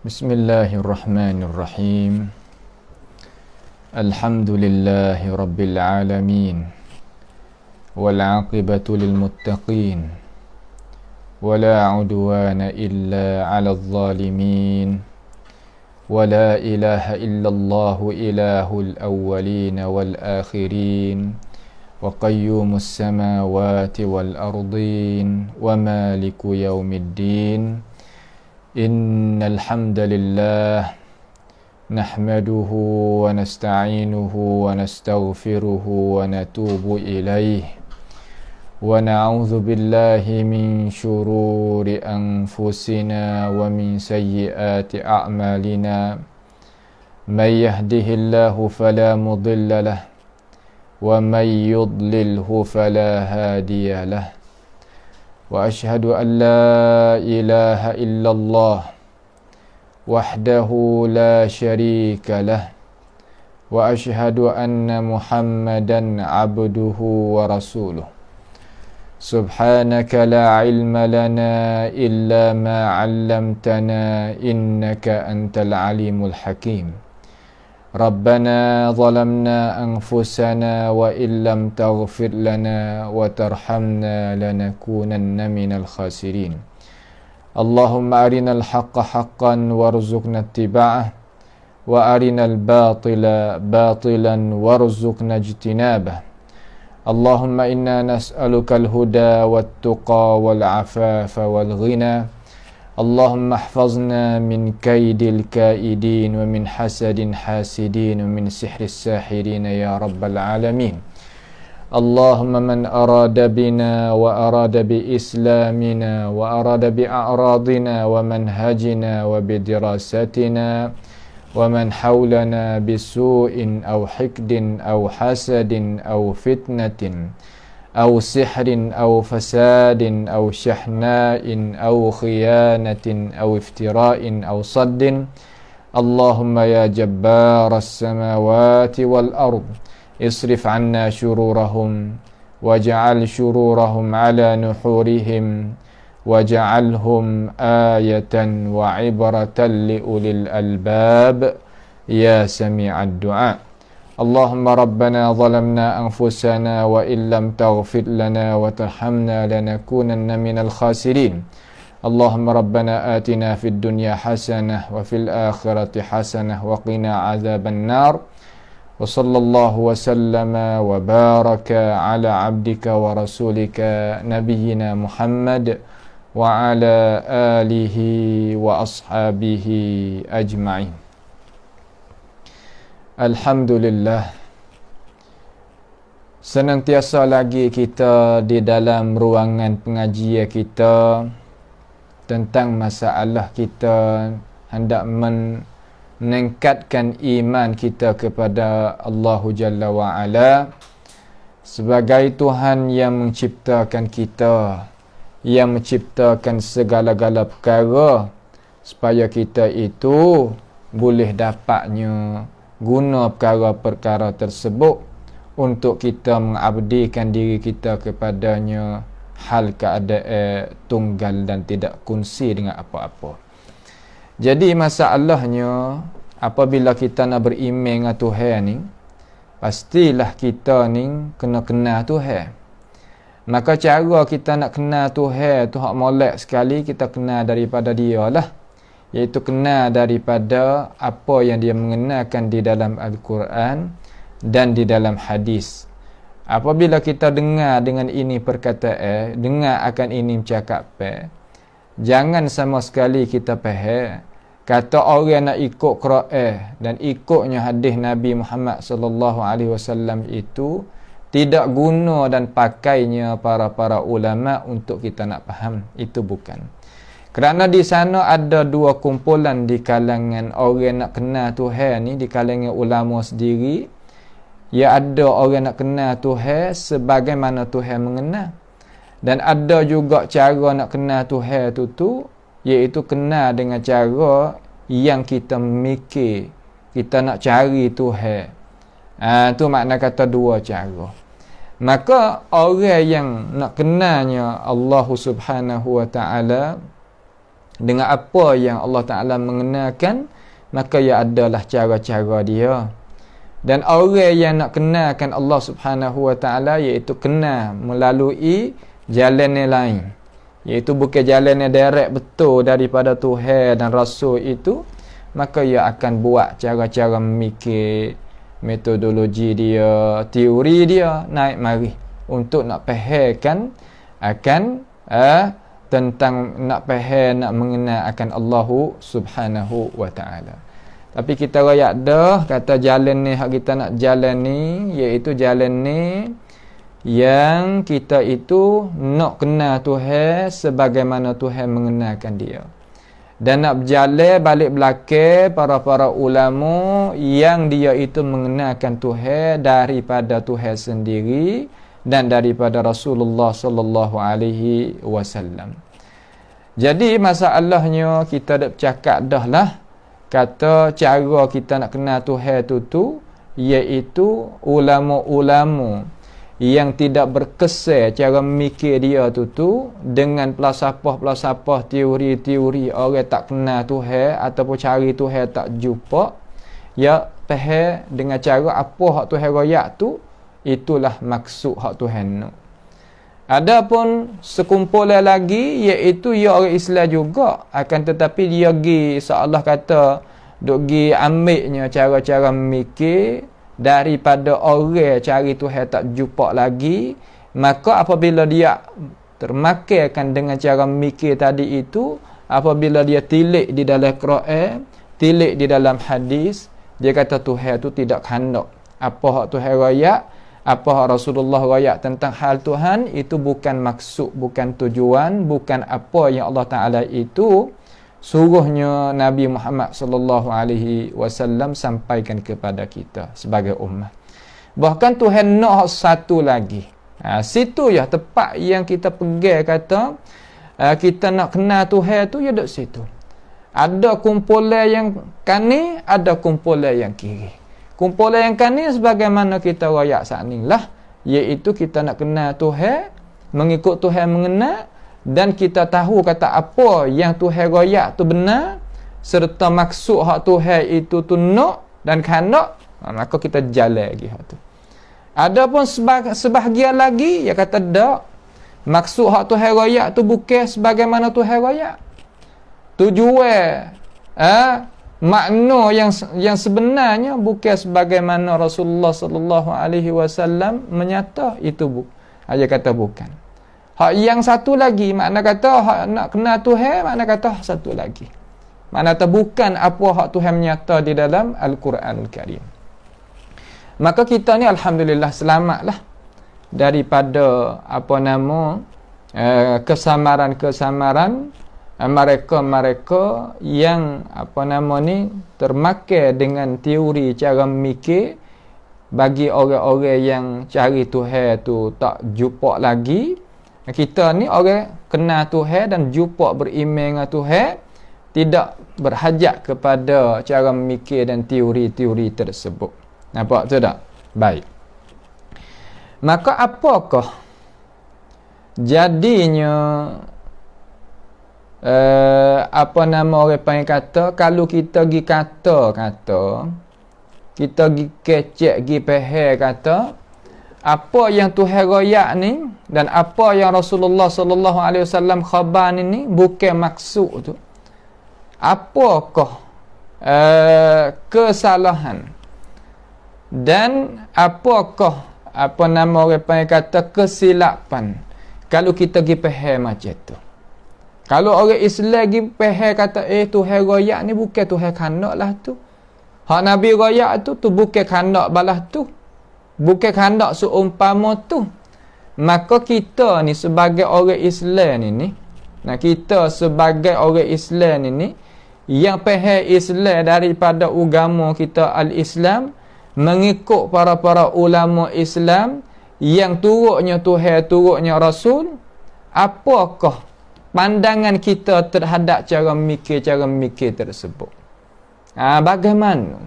Bismillahirrahmanirrahim. Alhamdulillahi rabbil alamin. Wal 'aqibatu lil muttaqin. Wala 'udwana illa 'alal zalimin. Wala ilaha illallah ilahul awwalin wal akhirin. Wa qayyumus samawati wal ardin. Wa maliku yaumiddin. Innal hamdalillah nahmaduhu wa nasta'inuhu wa nastaghfiruhu wa natubu ilayh wa na'udzu billahi min shururi anfusina wa min sayyiati a'malina may yahdihillahu fala mudilla lahu wa may yudlilhu fala hadiya lahu. Wa ashhadu an la ilaha illallah wahdahu la syarika lah wa ashhadu anna Muhammadan abduhu wa rasuluh. Subhanaka la ilma lana illa ma 'allamtana innaka antal alimul hakim. Rabbana zalamna anfusana wa illam taghfir lana wa tarhamna lanakunanna minal khasirin. Allahumma arinal haqqa haqqan warzuqna ittiba'ah wa arinal batila batilan warzuqna ijtinabah. Allahumma inna nas'alukal huda wat tuqa wal afafa wal ghina. Allahumma ihfazna min kaidil kaidin wa min hasadin hasidin wa min sihris sahirin ya rabbal alamin. Allahumma man arada bina wa arada bi islamina wa arada bi a'radina wa manhajina wa bi dirasatina wa man hawlana bisu'in aw hikdin aw hasadin aw fitnatin أو سحر أو فساد أو شحناء أو خيانة أو افتراء أو صد. اللهم يا جبار السماوات والأرض اصرف عنا شرورهم واجعل شرورهم على نحورهم واجعلهم آية وعبرة لأولي الألباب يا سميع الدعاء. Allahumma rabbana zalamna anfusana wa illam taghfir lana wa tarhamna lanakunanna minal khasirin. Allahumma rabbana atina fid dunya hasanah wa fil akhirati hasanah wa qina azaban nar. Wa sallallahu wa sallama wa baraka ala abdika wa rasulika nabiyyina Muhammad wa ala alihi wa ashabihi ajma'in. Alhamdulillah, senantiasa lagi kita di dalam ruangan pengajian kita tentang masalah kita hendak meningkatkan iman kita kepada Allah Jalla wa'ala sebagai Tuhan yang menciptakan kita, yang menciptakan segala-gala perkara supaya kita itu boleh dapatnya guna perkara-perkara tersebut untuk kita mengabdikan diri kita kepadanya hal keadaan tunggal dan tidak kongsi dengan apa-apa. Jadi masalahnya apabila kita nak beriman dengan Tuhan ni, pastilah kita ni kena kenal Tuhan. Maka cara kita nak kenal Tuhan tu hak molek sekali, kita kenal daripada dia lah, iaitu kenal daripada apa yang dia mengenalkan di dalam Al-Quran dan di dalam hadis. Apabila kita dengar dengan ini perkataan, dengar akan ini cakap, jangan sama sekali kita faham kata orang nak ikut Quran dan ikutnya hadis Nabi Muhammad sallallahu alaihi wasallam itu tidak guna dan pakainya para ulama untuk kita nak faham. Itu bukan. Kerana di sana ada dua kumpulan di kalangan orang nak kenal Tuhan ni, di kalangan ulama sendiri. Ya, ada orang nak kenal Tuhan sebagaimana Tuhan mengenal. Dan ada juga cara nak kenal Tuhan tu iaitu kenal dengan cara yang kita mikir, kita nak cari Tuhan. Tu makna kata dua cara. Maka orang yang nak kenalnya Allah Subhanahu wa ta'ala dengan apa yang Allah Ta'ala mengenalkan, maka ia adalah cara-cara dia. Dan orang yang nak kenalkan Allah Subhanahu Wa Ta'ala, iaitu kenal melalui jalan yang lain, iaitu bukan jalan yang direct betul daripada Tuhan dan Rasul itu, maka ia akan buat cara-cara memikir, metodologi dia, teori dia naik mari untuk nak fahamkan akan tentang nak faham, nak mengenal akan Allah Subhanahu Wa Ta'ala. Tapi kita rakyat dah kata jalan ni hak kita nak jalan ni, iaitu jalan ni yang kita itu nak kenal Tuhan sebagaimana Tuhan mengenalkan dia. Dan nak berjalan balik belakang para ulama yang dia itu mengenalkan Tuhan daripada Tuhan sendiri dan daripada Rasulullah sallallahu alaihi wasallam. Jadi masalahnya kita dah bercakap dah lah, kata cara kita nak kenal Tuhan tu iaitu ulama-ulama yang tidak berkesan cara memikir dia tu dengan pelasapah teori-teori orang tak kenal Tuhan ataupun cari Tuhan tak jumpa, ya faham dengan cara apa hak Tuhan royak tu, itulah maksud hak Tuhan nak. Adapun sekumpulan lagi iaitu ya orang Islam juga, akan tetapi dia pergi seolah kata duk pergi ambilnya cara-cara memikir daripada orang cari Tuhan tak jumpa lagi. Maka apabila dia termakankan dengan cara memikir tadi itu, apabila dia tilik di dalam Quran, tilik di dalam hadis, dia kata Tuhan tu tidak khandak. Apa hak Tuhan royak, apa hak Rasulullah royak tentang hal Tuhan, itu bukan maksud, bukan tujuan, bukan apa yang Allah Ta'ala itu suruhnya Nabi Muhammad sallallahu alaihi wasallam sampaikan kepada kita sebagai ummah. Bahkan Tuhan nak satu lagi. Situ ya tepat yang kita pegang kata kita nak kenal Tuhan tu, ya duk situ. Ada kumpulan yang kanan, ada kumpulan yang kiri. Kumpulan yang kanan sebagaimana kita royak saat ni lah, iaitu kita nak kenal Tuhan, mengikut Tuhan mengenal, dan kita tahu kata apa yang Tuhan royak tu benar, serta maksud hak Tuhan itu tu nak dan khandak, maka kita jalan lagi hak tu. Adapun sebahagian lagi dia kata dak, maksud hak Tuhan royak tu bukan sebagaimana Tuhan royak. Tujuan makna yang sebenarnya bukan sebagaimana Rasulullah sallallahu alaihi wasallam menyata, itu dia kata bukan. Hak yang satu lagi, makna kata hak nak kenal Tuhan, makna kata hak satu lagi. Makna kata bukan apa hak Tuhan menyata di dalam Al-Quranul Karim. Maka kita ni alhamdulillah selamatlah daripada kesamaran mereka yang termakan dengan teori cara memikir. Bagi orang-orang yang cari Tuhan tu tak jumpa lagi, kita ni orang kenal Tuhan dan jumpa beriman dengan Tuhan, tidak berhajat kepada cara memikir dan teori-teori tersebut. Nampak tu tak? Baik. Maka apakah jadinya orang panggil kata, kalau kita pergi kata kita pergi kecek, pergi pehel kata apa yang Tuhan royak ni dan apa yang Rasulullah sallallahu alaihi wasallam khabar ni bukan maksud tu. Apakah kesalahan dan apakah orang panggil kata kesilapan kalau kita pergi pehel macam tu? Kalau orang Islam pergi pehel kata Tuhan royak ni bukan Tuhan khandak lah tu. Hak Nabi royak tu bukan khandak balah tu, bukan khandak seumpama tu. Maka kita ni sebagai orang Islam ni, kita sebagai orang Islam ni yang faham Islam daripada agama kita Al-Islam, mengikut para ulama Islam yang turutnya Tuhan, turutnya Rasul, apakah pandangan kita terhadap cara memikir tersebut? Bagaimana?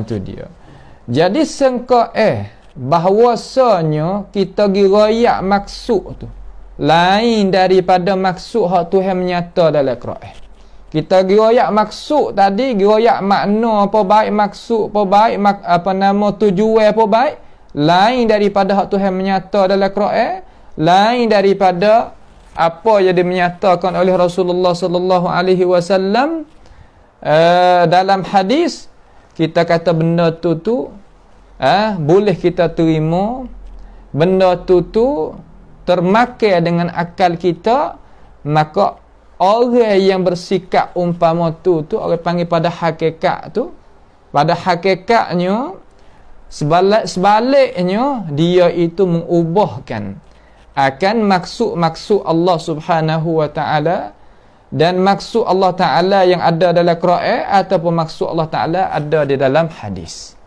Tu dia. Jadi sangka bahawasanya kita giroyak maksud tu lain daripada maksud hak Tuhan menyata dalam Quran. Kita giroyak maksud tadi, giroyak makna apa baik, maksud apa baik, tujuan apa baik, lain daripada hak Tuhan menyata dalam Quran, lain daripada apa yang dimenyatakan oleh Rasulullah sallallahu alaihi wasallam dalam hadis. Kita kata benda tu boleh kita terima, benda tu termakai dengan akal kita, maka orang yang bersikap umpama tu orang panggil pada hakikat tu, pada hakikatnya sebaliknya dia itu mengubahkan akan maksud-maksud Allah Subhanahu wa taala, dan maksud Allah taala yang ada dalam Quran ataupun maksud Allah taala ada di dalam hadis.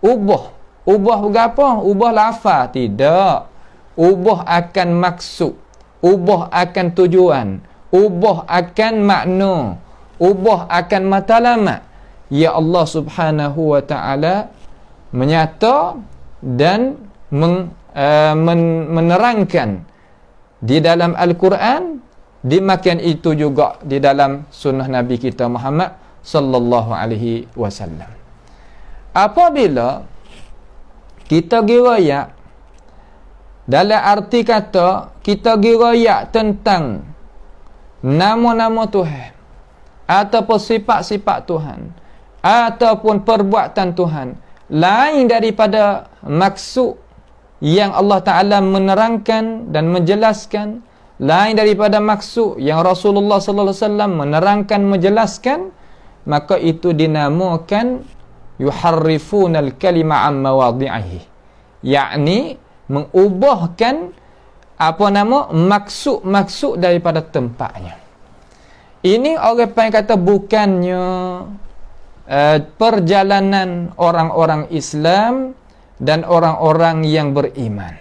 Ubah berapa? Ubah lafaz tidak. Ubah akan maksud, ubah akan tujuan, ubah akan makna, ubah akan matlamat. Ya Allah Subhanahu wa taala menyata dan menerangkan di dalam Al-Quran, demikian itu juga di dalam sunnah Nabi kita Muhammad sallallahu alaihi wasallam. Apabila kita giroyak dalam arti kata, kita giroyak tentang nama-nama Tuhan ataupun sifat-sifat Tuhan ataupun perbuatan Tuhan lain daripada maksud yang Allah Ta'ala menerangkan dan menjelaskan, lain daripada maksud yang Rasulullah sallallahu alaihi wasallam menerangkan, menjelaskan, maka itu dinamakan yuharrifunal kalima an mawadhi'ihi, yakni mengubahkan maksud daripada tempatnya. Ini orang yang kata bukannya perjalanan orang-orang Islam dan orang-orang yang beriman.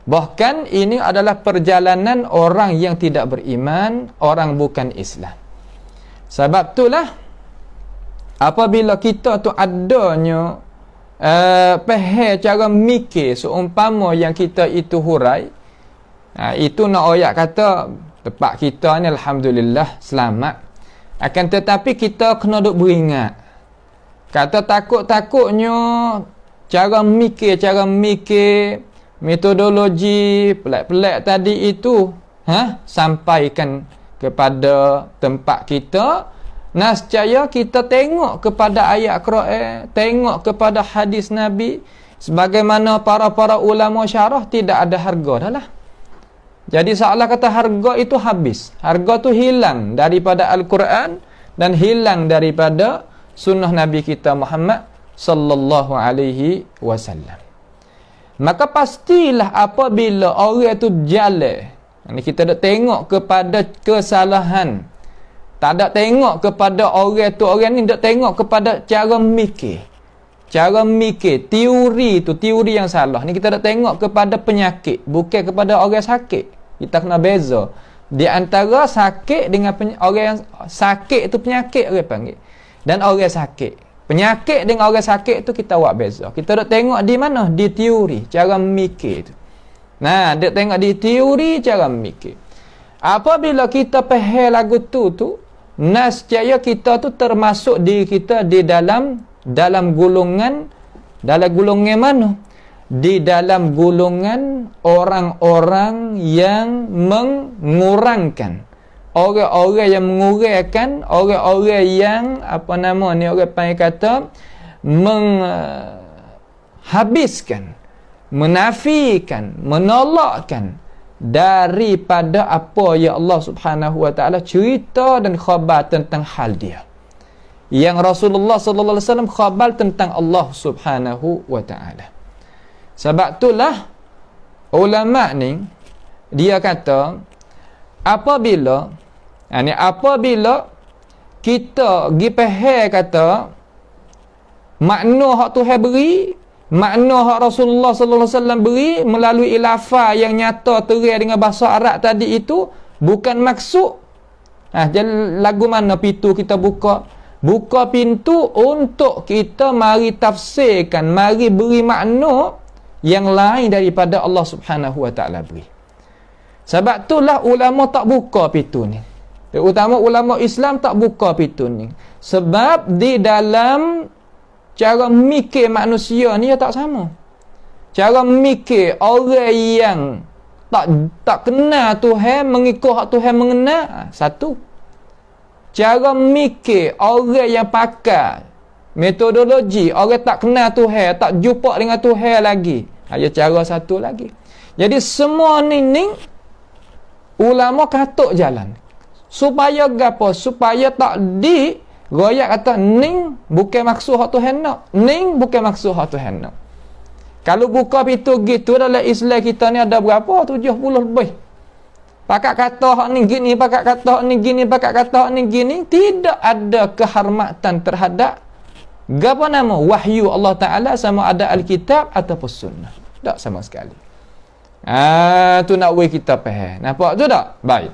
Bahkan ini adalah perjalanan orang yang tidak beriman, orang bukan Islam. Sebab itulah apabila kita tu adanya cara mikir seumpama yang kita itu hurai, itu nak oyak kata tempat kita ni alhamdulillah selamat. Akan tetapi kita kena duk beringat, kata takut-takutnya cara mikir metodologi pelik-pelik tadi itu sampaikan kepada tempat kita. Nescaya kita tengok kepada ayat Quran, tengok kepada hadis Nabi, sebagaimana para ulama syarah, tidak ada harga dah lah. Jadi seolah kata harga itu habis, harga tu hilang daripada Al-Quran dan hilang daripada sunnah Nabi kita Muhammad sallallahu alaihi wasallam. Maka pastilah apabila orang itu jalan, ini kita dah tengok kepada kesalahan, tak ada tengok kepada orang tu, orang ni tak tengok kepada cara mikir, teori tu, teori yang salah. Ni kita dah tengok kepada penyakit, bukan kepada orang sakit. Kita kena beza di antara sakit dengan orang yang sakit itu penyakit orang panggil, dan orang sakit. Penyakit dengan orang sakit tu kita buat beza. Kita dah tengok di mana? Di teori, cara mikir tu. Nah, dia tengok di teori, cara mikir. Apabila kita faham lagu tu, nescaya kita tu termasuk diri kita di dalam golongan mana? Di dalam golongan orang-orang yang mengurangkan, orang-orang yang menguraikan, orang-orang yang orang panggil kata menghabiskan, menafikan, menolakkan daripada apa yang Allah Subhanahu wa taala cerita dan khabar tentang hal dia, yang Rasulullah sallallahu alaihi wasallam khabar tentang Allah Subhanahu wa taala. Sebab itulah ulama ni dia kata apabila kita pergi faham kata makna hak Tuhan beri, makna hak Rasulullah sallallahu alaihi wasallam beri melalui lafaz yang nyata terang dengan bahasa Arab tadi itu bukan maksud. Jadi lagu mana pintu kita buka pintu untuk kita mari tafsirkan, mari beri makna yang lain daripada Allah Subhanahu wa taala beri. Sebab itulah ulama tak buka pintu ni. Terutama ulama Islam tak buka pintu ni. Sebab di dalam cara mikir manusia ni tak sama. Cara mikir orang yang tak kenal Tuhan mengikut hak Tuhan mengenal, satu. Cara mikir orang yang pakai metodologi orang tak kenal Tuhan, tak jumpa dengan Tuhan lagi, ada cara satu lagi. Jadi semua ni ulama katuk jalan supaya gapo, supaya tak di royak kata ning bukan maksud hak Tuhan nak, ning bukan maksud hak Tuhan nak. Kalau buka pintu gitu dalam Islam kita ni ada berapa? 70 lebih. Pakat kata hak ni gini, pakat kata hak ni gini, pakat kata hak ni gini, tidak ada kehormatan terhadap apa nama wahyu Allah Taala, sama ada Alkitab ataupun sunnah. Tak sama sekali. Tu nak we kita faham. Nampak tu tak? Baik.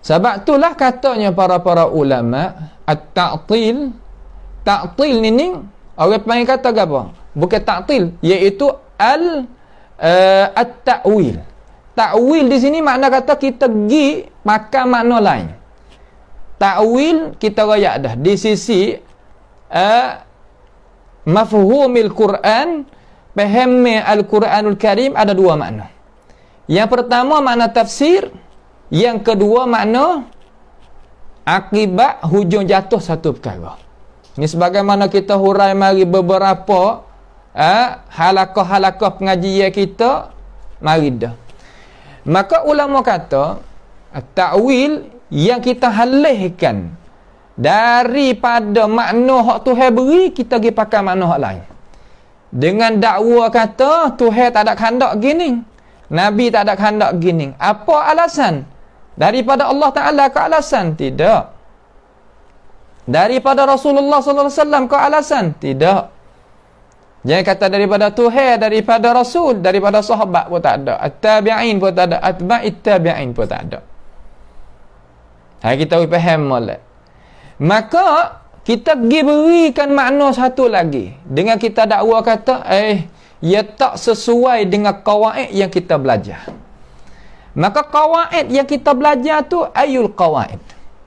Sebab itulah katanya para ulama at-ta'til. Ta'til ni orang panggil kata apa? Bukan ta'til, iaitu at-ta'wil. Ta'wil di sini makna kata kita pergi makan makna lain. Ta'wil kita royak dah di sisi mafhumil Quran, fahami Al-Quranul Karim ada dua makna. Yang pertama makna tafsir, yang kedua makna akibat hujung jatuh satu perkara. Ini sebagaimana kita hurai mari beberapa halaqah-halaqah pengajian kita mari dah. Maka ulama kata ta'wil yang kita halihkan daripada makna hak Tuhan beri, kita pergi pakai makna hak lain. Dengan dakwa kata Tuhan tak ada kehendak gini, Nabi tak ada kehendak gini. Apa alasan? Daripada Allah Ta'ala ke alasan? Tidak. Daripada Rasulullah sallallahu alaihi wasallam ke alasan? Tidak. Jangan kata daripada Tuhan, daripada Rasul, daripada sahabat pun tak ada. At-tabi'in pun tak ada, atba'it tabi'in pun tak ada. Kita faham molek. Maka kita pergi berikan makna satu lagi dengan kita dakwa kata ia tak sesuai dengan qawaid yang kita belajar. Maka qawaid yang kita belajar tu ayul qawaid,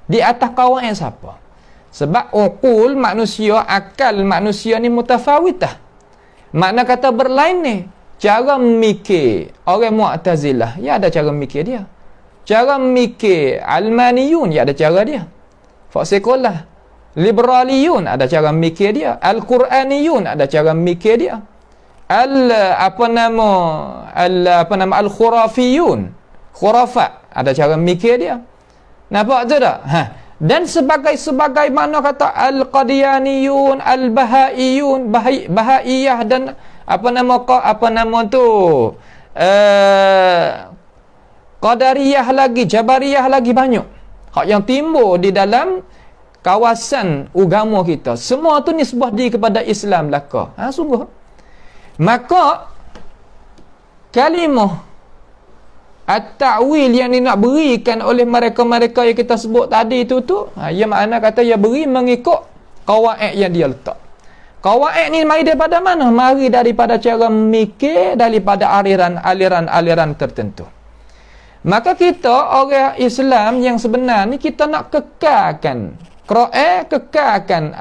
di atas qawaid siapa? Sebab uqul manusia, akal manusia ni mutafawitah. Makna kata berlain ni. Cara mikir orang Mu'tazilah, ya ada cara mikir dia. Cara mikir Almaniyun, ya ada cara dia. Fak sekolah Liberaliyun ada cara mikir dia. Al-Quraniyun ada cara mikir dia. Al-Khurafiyun, khurafat ada cara mikir dia. Nampak tu tak? Dan sebagai mana kata Al-Qadianiyun, Al-Bahaiyun, Bahaiyah dan apa nama tu Qadariyah lagi, Jabariyah lagi, banyak hak yang timbul di dalam kawasan agama kita. Semua tu nisbah diri kepada Islam belaka. Sungguh. Maka kalimah at-ta'wil yang nak berikan oleh mereka-mereka yang kita sebut tadi itu ia makna kata ia beri mengikut qawaid yang dia letak. Qawaid ni mari daripada mana? Mari daripada cara mikir, daripada aliran-aliran tertentu. Maka kita orang Islam yang sebenar ni kita nak kekalkan Quran, kekalkan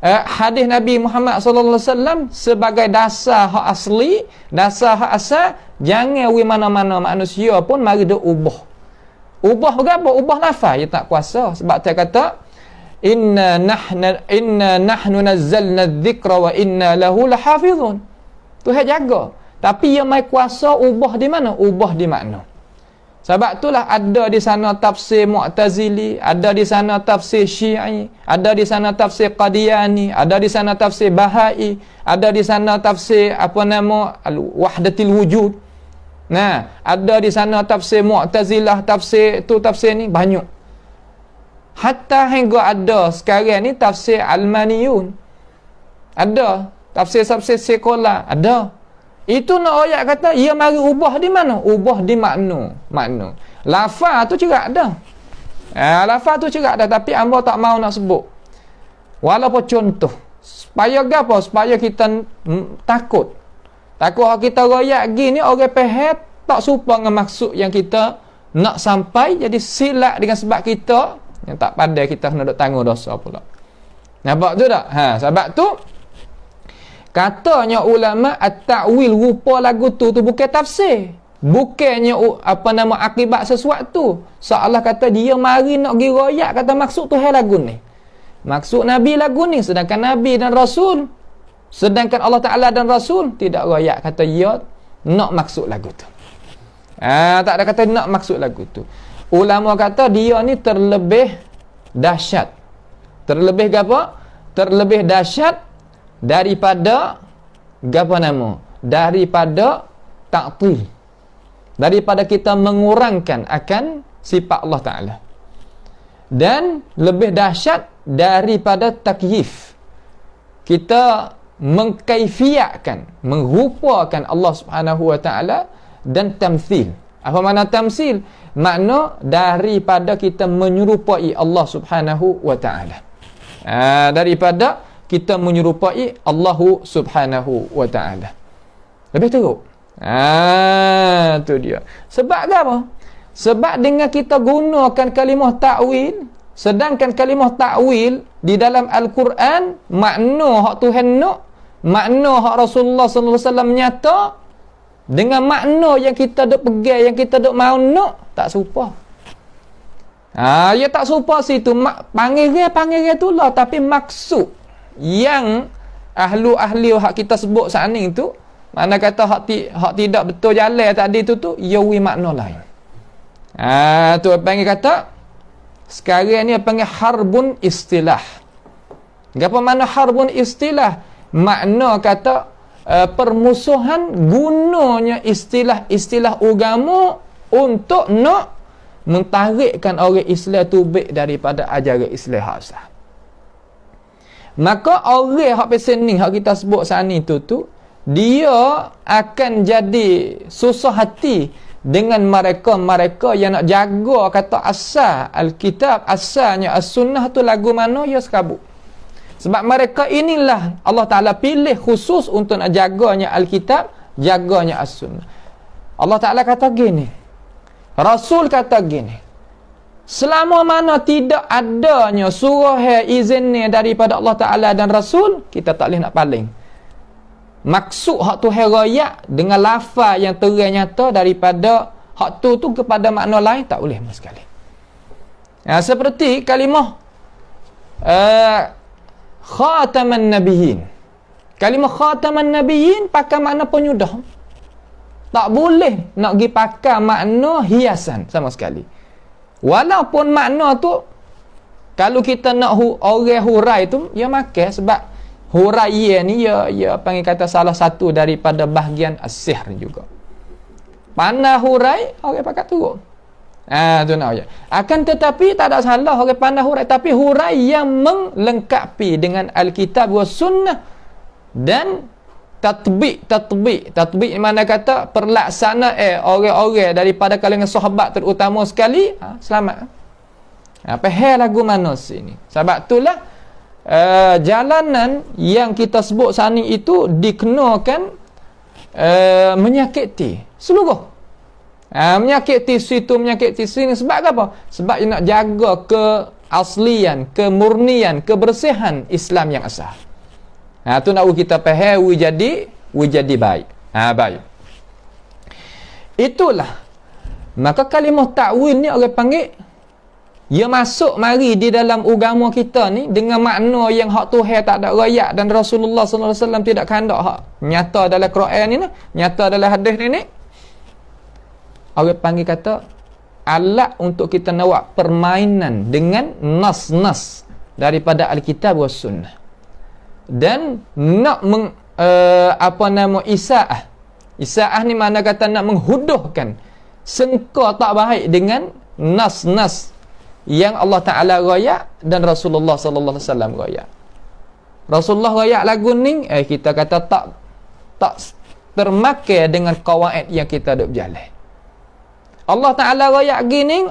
hadis Nabi Muhammad sallallahu alaihi wasallam sebagai dasar hak asli, dasar hak asal. Jangan mana-mana manusia pun mari dia ubah. Ubah berapa? Ubah lafaz dia tak kuasa. Sebab dia kata inna nahnu nazzalna adh-dhikra wa inna lahu lahafizun. Tuhan jaga. Tapi yang mai kuasa ubah di mana? Ubah di makna. Sebab itulah ada di sana tafsir Mu'tazili, ada di sana tafsir Syi'i, ada di sana tafsir Qadiani, ada di sana tafsir Bahai, ada di sana tafsir Wahdatil Wujud. Nah, ada di sana tafsir Mu'tazilah, tafsir tu tafsir ni banyak. Hatta hingga ada sekarang ni tafsir Almaniyun. Ada tafsir sekular, ada. Itu nak ayat kata ia mari ubah di mana? Ubah di makna. Lafaz tu cerak dah. Lafaz tu cerak dah, tapi hamba tak mau nak sebut. Walaupun contoh. Supaya apa? Supaya kita takut. Takut kita royak gini orang faham tak serupa dengan maksud yang kita nak sampai, jadi silap dengan sebab kita yang tak pandai, kita kena duk tanggung dosa pula. Nampak tu tak? Sebab tu katanya ulama at-ta'wil rupa lagu tu bukan tafsir. Bukannya akibat sesuatu. Seolah kata dia mari nak pergi royak kata maksud Tuhan lagu ni. Maksud Nabi lagu ni, sedangkan Nabi dan Rasul, sedangkan Allah Ta'ala dan Rasul tidak royak kata dia nak maksud lagu tu. Tak ada kata nak maksud lagu tu. Ulama kata dia ni terlebih dahsyat. Terlebih apa? Terlebih dahsyat daripada daripada ta'til. Daripada kita mengurangkan akan sifat Allah Ta'ala. Dan lebih dahsyat daripada takyif. Kita mengkaifiatkan, mengrupakan Allah Subhanahu Wa Ta'ala, dan tamthil. Apa makna tamthil? Makna daripada kita menyerupai Allah Subhanahu Wa Ta'ala. Daripada kita menyerupai Allah Subhanahu Wa Ta'ala. Lebih teruk. Tu dia. Sebab apa? Sebab dengan kita gunakan kalimah ta'wil, sedangkan kalimah ta'wil di dalam Al-Quran, makna hak Tuhan nak, makna hak Rasulullah sallallahu alaihi wasallam nyata, dengan makna yang kita duk pegang, yang kita duk mau nak, tak serupa. Ya tak serupa situ. Panggil tu lah, tapi maksud yang ahli hak kita sebut saat ni tu, mana kata hak tidak betul jalan tadi tu yawi makna lain. Tu panggil kata sekarang ni panggil harbun istilah. Apa makna harbun istilah? Makna kata permusuhan gunanya istilah agama untuk nak mentarikkan orang Islam tu baik daripada ajaran Islam asal. Maka orang hak pesen ni hak kita sebut saat ni tu dia akan jadi susah hati dengan mereka yang nak jaga kata asal Alkitab, asalnya as-sunnah tu lagu mana ya sekabut. Sebab mereka inilah Allah Ta'ala pilih khusus untuk nak jaganya Alkitab, jaganya as-sunnah. Allah Ta'ala kata gini, Rasul kata gini, selama mana tidak adanya surah izin ni daripada Allah Ta'ala dan Rasul, kita tak boleh nak paling. Maksud hak tu herayak dengan lafaz yang terang nyata daripada hak tu kepada makna lain, tak boleh sama sekali. Seperti kalimah khataman nabiyyin. Kalimah khataman nabiyyin pakai makna penyudah. Tak boleh nak pergi pakai makna hiasan sama sekali. Walaupun makna tu kalau kita nak orang hurai tu, dia makan sebab hurai ni ya panggil kata salah satu daripada bahagian as-sihr juga. Pandai hurai, orang pakai turun. Tu nak je. Akan tetapi tak ada salah orang pandai hurai, tapi hurai yang melengkapi dengan Alkitab wa sunnah dan tatbiq mana kata perlaksanaan orang-orang daripada kalangan sahabat terutama sekali, selamat. Faham lagu mana sini. Sebab itulah jalanan yang kita sebut saat ni itu dikenakan menyakiti seluruh. Menyakiti situ, menyakiti sini. Sebab apa? Sebab dia nak jaga keaslian, kemurnian, kebersihan Islam yang asal. Tu nak kita faham, jadi baik. Baik. Itulah. Maka kalimah ta'wil ni orang panggil, ia masuk mari di dalam agama kita ni dengan makna yang hak Tuhan tak ada rakyat dan Rasulullah sallallahu alaihi wasallam tidak kandak hak nyata dalam Quran ni, nyata dalam hadis ni. Orang panggil kata alat untuk kita nak buat permainan dengan nas-nas daripada Alkitab wa sunnah. Dan nak isaah. Isaah ni mana kata nak menghuduhkan sengka tak baik dengan nas-nas yang Allah Ta'ala rayak dan Rasulullah sallallahu alaihi wasallam rayak. Rasulullah rayak lagu ni kita kata tak termakai dengan kawaid yang kita duk berjalan. Allah Ta'ala rayak gini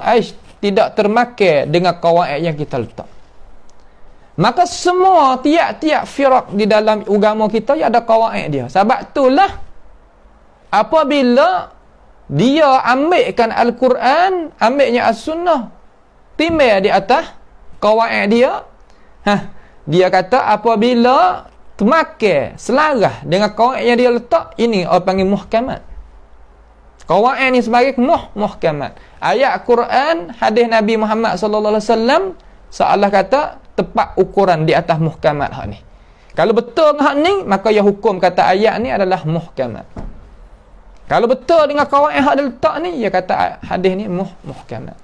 tidak termakai dengan kawaid yang kita letak. Maka semua tiap-tiap firaq di dalam agama kita ada kawaid dia. Sebab itulah apabila Dia ambilkan Al-Quran, ambilnya As-Sunnah, timbal di atas kawaid dia. Dia kata apabila termakan selarah dengan kawaid yang dia letak, ini orang panggil muhkamat. Kawaid ni sebagai muhkamat. Ayat Quran, hadis Nabi Muhammad sallallahu alaihi wasallam seolah kata tepat ukuran di atas muhkamat hak ni. Kalau betul dengan hak ni, maka ya hukum kata ayat ni adalah muhkamat. Kalau betul dengan kawaid hak dia letak ni, dia kata hadis ni muhkamat.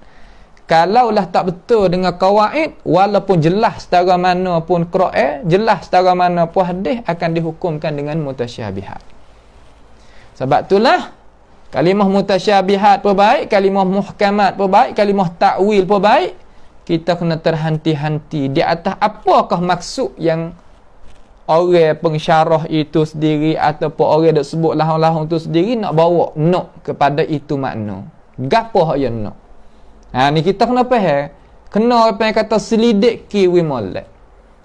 Kalaulah tak betul dengan kawaid, walaupun jelas setara mana pun Quran, jelas setara mana pun hadis, akan dihukumkan dengan mutasyabihat. Sebab itulah kalimah mutasyabihat pun baik, kalimah muhkamat pun baik, kalimah ta'wil pun baik. Kita kena terhenti-henti di atas apakah maksud yang orang pensyarah itu sendiri ataupun orang yang sebut lahang-lahang itu sendiri nak bawa kepada itu makna. Gapo hak yang nak? Ni kita kena faham. Kena apa yang kata selidik kiwi molek.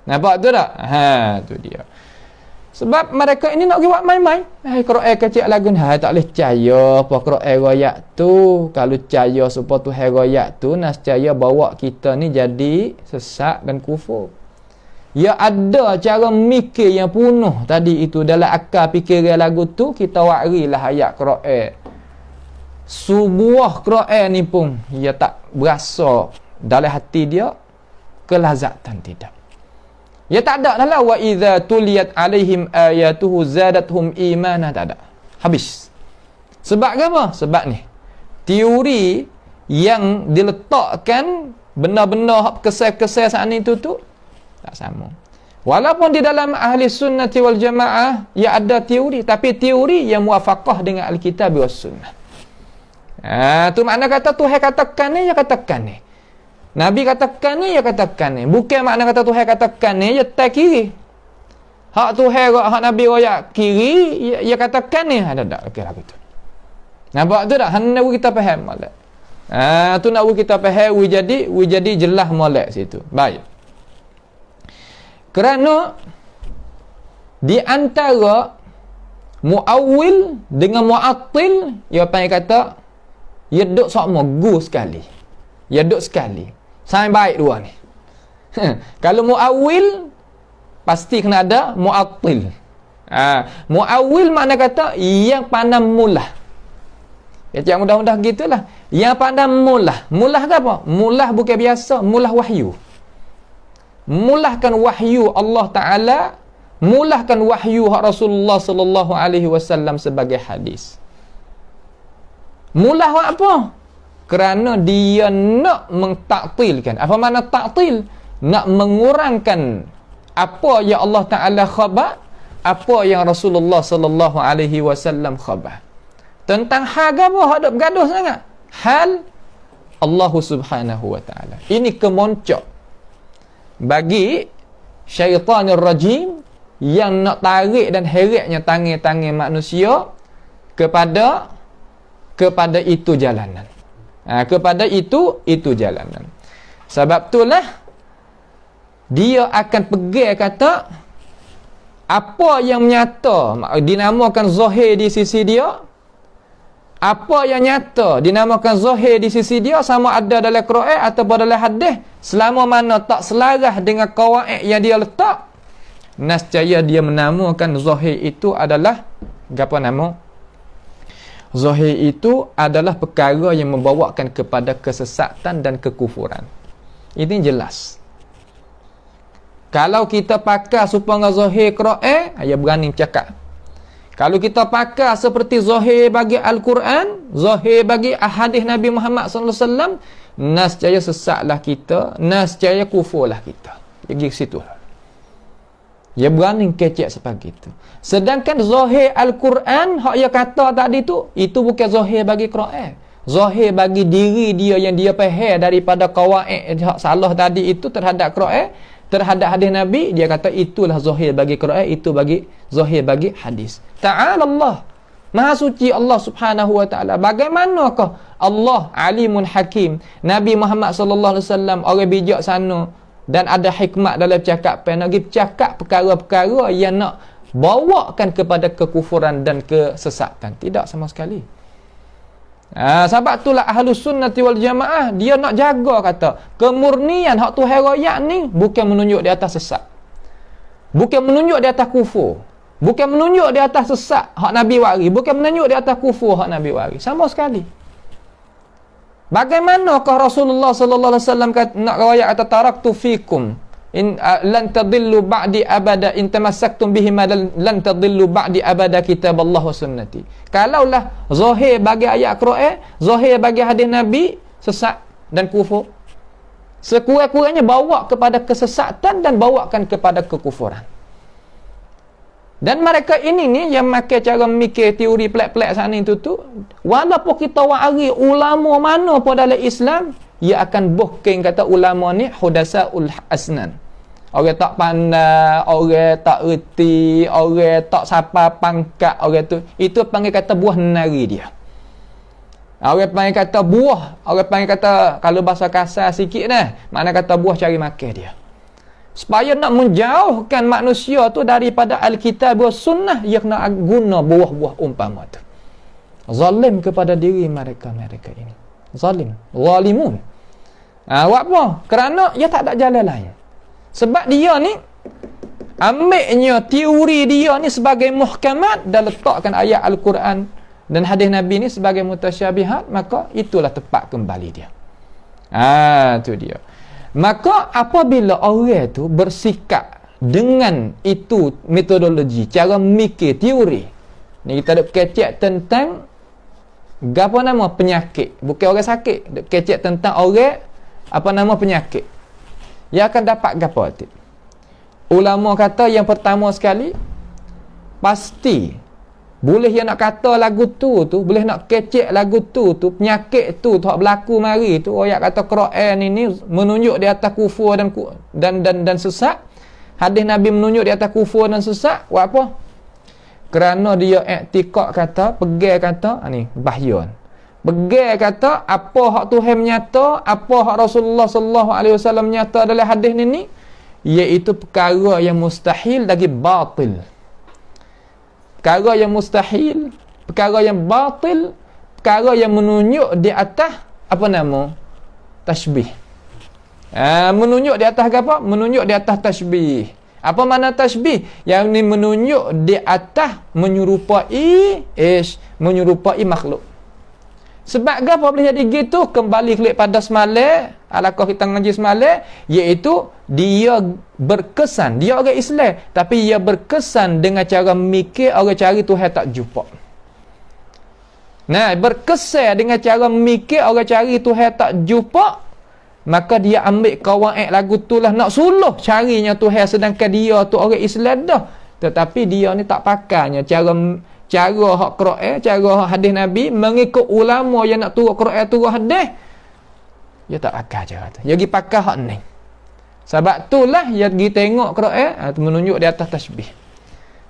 Nampak tu tak? Tu dia. Sebab mereka ini nak pergi buat main-main. Quran kecil lagu ni, tak boleh percaya apa Quran royak tu. Kalau percaya supaya Tuhan royak tu, nascaya bawa kita ni jadi sesat dan kufur. Ya ada cara mikir yang penuh tadi itu dalam akal fikiran lagu tu, kita wakrilah ayat Quran. Sebuah Quran ni pun ia tak berasa dalam hati dia kelazatan, tidak. Ya tak ada dalam wa idza tuliyat alaihim ayatuhu zadatuhum imana, tak ada. Habis. Sebab apa? Sebab ni teori yang diletakkan benda-benda kesal-kesal saat ni tu tak sama. Walaupun di dalam ahli sunnati wal jamaah ya ada teori, tapi teori yang muafaqah dengan Alkitab was sunnah. Tu makna kata Tuhan katakan ni, ya katakan ni. Nabi katakan ni, ya katakan ni. Bukan makna kata Tuhan katakan ni, ya tak kiri. Hak Tuhan, hak Nabi royak kiri, ya katakan ni. Tak, okey lagu tu. Nampak tu tak? Hendak kita faham molek. Tu nak kita faham, we jadi jelas molek situ. Baik. Kerana di antara muawwil dengan mu'attil, ia panggil kata ia duk sama gu sekali. Ia duk sekali. Sama baik dua ni. Kalau muawwil pasti kena ada mu'attil. Muawwil makna kata yang pandang mulah. Ya mudah-mudah gitulah. Yang pandang mulah. Mulah ke apa? Mulah bukan biasa, mulah wahyu. Mulahkan wahyu Allah Ta'ala, mulahkan wahyu Rasulullah sallallahu alaihi wasallam sebagai hadis. Mulah apa? Kerana dia nak mentaktilkan. Apa makna taktil? Nak mengurangkan apa yang Allah Ta'ala khabar, apa yang Rasulullah sallallahu alaihi wasallam khabar. Tentang hal apa? Hak duk bergaduh sangat. Hal Allah Subhanahu wa Ta'ala. Ini kemoncok bagi syaitanir rajim yang nak tarik dan heretnya tangan-tangan manusia kepada itu jalanan. Kepada itu jalanan. Sebab itulah dia akan pegang kata apa yang nyata dinamakan zahir di sisi dia, apa yang nyata dinamakan zahir di sisi dia, sama ada dalam Quran ataupun dalam hadis, selama mana tak selaras dengan kawaid yang dia letak, nescaya dia menamakan zahir itu adalah apa nama? Zahir itu adalah perkara yang membawakan kepada kesesatan dan kekufuran. Ini jelas. Kalau kita pakai supaya zahir Quran, dia berani cakap. Kalau kita pakai seperti zahir bagi Al-Quran, zahir bagi hadis Nabi Muhammad sallallahu alaihi wasallam, nescaya sesatlah kita, nescaya kufurlah kita. Jadi situ. Dia berani kecek seperti itu. Sedangkan zahir Al-Quran, hak dia kata tadi tu, itu bukan zahir bagi Quran. Zahir bagi diri dia yang dia faham daripada qawaid hak salah tadi itu terhadap Quran, terhadap hadis Nabi, dia kata itulah zahir bagi Quran, itu bagi zahir bagi hadis. Ta'ala Allah, Maha suci Allah Subhanahu wa Ta'ala. Bagaimanakah Allah alimun hakim, Nabi Muhammad sallallahu alaihi wasallam orang bijaksana dan ada hikmat dalam cakapan, nak pergi cakap perkara-perkara yang nak bawakan kepada kekufuran dan kesesatan. Tidak sama sekali. Sebab itulah Ahlus Sunnati wal Jamaah dia nak jaga kata kemurnian hak Tuhan royak ni bukan menunjuk di atas sesat. Bukan menunjuk di atas kufur. Bukan menunjuk di atas sesat hak Nabi wari, bukan menunjuk di atas kufur hak Nabi wari. Sama sekali. Bagaimanakah Rasulullah sallallahu alaihi wasallam nak royak kata taraktu fikum in lan tadillu ba'di abada in tamassaktum bihi lan tadillu ba'di abada kitaballah wa sunnati. Kalaulah zahir bagi ayat Quran, zahir bagi hadis Nabi sesat dan kufur, sekurang-kurangnya bawa kepada kesesatan dan bawakan kepada kekufuran. Dan mereka ini ni yang makan cara mikir teori pelak-pelak sana itu tu, walaupun kita wari ulama mana pun dalam Islam, ia akan booking kata ulama ni hudasaul asnan. Orang tak pandai, orang tak reti, orang tak sapa pangkat, orang tu itu panggil kata buah nari dia. Orang panggil kata buah, orang panggil kata kalau bahasa kasar sikit dah, makna kata buah cari makan dia. Supaya nak menjauhkan manusia tu daripada Alkitab dan Sunnah, ia kena guna buah-buah umpama tu. Zalim kepada diri mereka ini. Zalim, zalimun. Buat apa? Kerana ia tak ada jalan lain. Sebab dia ni ambilnya teori dia ni sebagai muhkamat dan letakkan ayat Al-Quran dan hadis Nabi ni sebagai mutasyabihat, maka itulah tepat kembali dia. Tu dia. Maka apabila orang tu bersikap dengan itu metodologi, cara mikir, teori ni, kita duk kecek tentang apa nama penyakit, bukan orang sakit, duk kecek tentang orang apa nama penyakit, ia akan dapat gapo tu. Ulama kata yang pertama sekali, pasti boleh yang nak kata lagu tu boleh nak kecek lagu tu penyakit tu hak berlaku mari tu, ayat kata Quran ini menunjuk di atas kufur dan sesat, hadis Nabi menunjuk di atas kufur dan sesat. Buat apa? Kerana dia iktikad kata, pegang kata ni bahaya. Pegang kata apa hak Tuhan menyata, apa hak Rasulullah sallallahu alaihi wasallam menyata dalam hadis ni, iaitu perkara yang mustahil lagi batil. Perkara yang mustahil, perkara yang batil, perkara yang menunjuk di atas apa nama? Tashbih. Menunjuk di atas apa? Menunjuk di atas tashbih. Apa makna tashbih? Yang ni menunjuk di atas menyerupai makhluk. Sebab apa boleh jadi gitu? Kembali klik pada semalam, alakah kita ngaji semalam, iaitu dia berkesan, dia orang Islam, tapi ia berkesan dengan cara mikir orang cari Tuhan tak jumpa. Nah, berkesan dengan cara mikir orang cari Tuhan tak jumpa, maka dia ambil kawaid lagu tu lah nak suluh carinya Tuhan, sedangkan dia tu orang Islam dah, tetapi dia ni tak pakainya cara hak Quran, cara hak hadis Nabi, mengikut ulama yang nak turut Quran turut hadis, dia tak pakai cara tu, dia pergi pakai hak ni. Sebab itulah dia pergi tengok Quran, menunjuk di atas tashbih.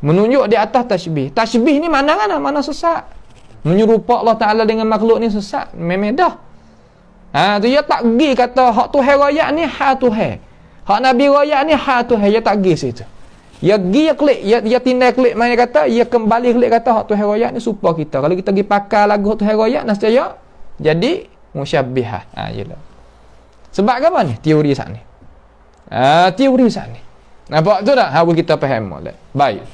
Menunjuk di atas tashbih. Tashbih ni mana kan? Mana sesat. Menyerupai Allah Ta'ala dengan makhluk ni sesat. Memang dah. Tu dia tak pergi kata hak Tuhan royak ni hak Tuhan, hak Nabi royak ni hak Tuhan. Dia tak pergi situ. Dia pergi klik, dia tindak klik mana kata, dia kembali klik kata hak Tuhan royak ni supaya kita. Kalau kita pergi pakai lagu hak Tuhan royak, nascaya jadi musyabbihah. Jelah. Sebab apa ni? Teori sat ni. Teori sat ni. Nampak tu tak? Harus kita faham molek. Baik.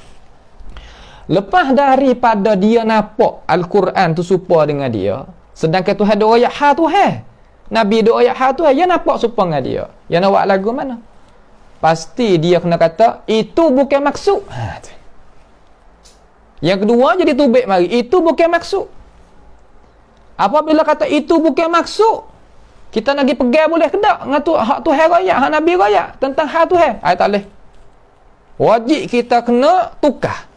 Lepas daripada dia nampak Al-Quran tu serupa dengan dia, sedangkan Tuhan ada ayat ha Tuhan, Nabi ada ayat ha Tuhan, dia nampak serupa dengan dia, dia nak buat lagu mana? Pasti dia kena kata itu bukan maksud. Yang kedua jadi tubik mari, itu bukan maksud. Apabila kata itu bukan maksud, kita nak pergi pegang boleh ke tak? Dengan tu hak Tuhan royak, hak Nabi royak tentang hak Tuhan. Tak boleh. Wajib kita kena tukar.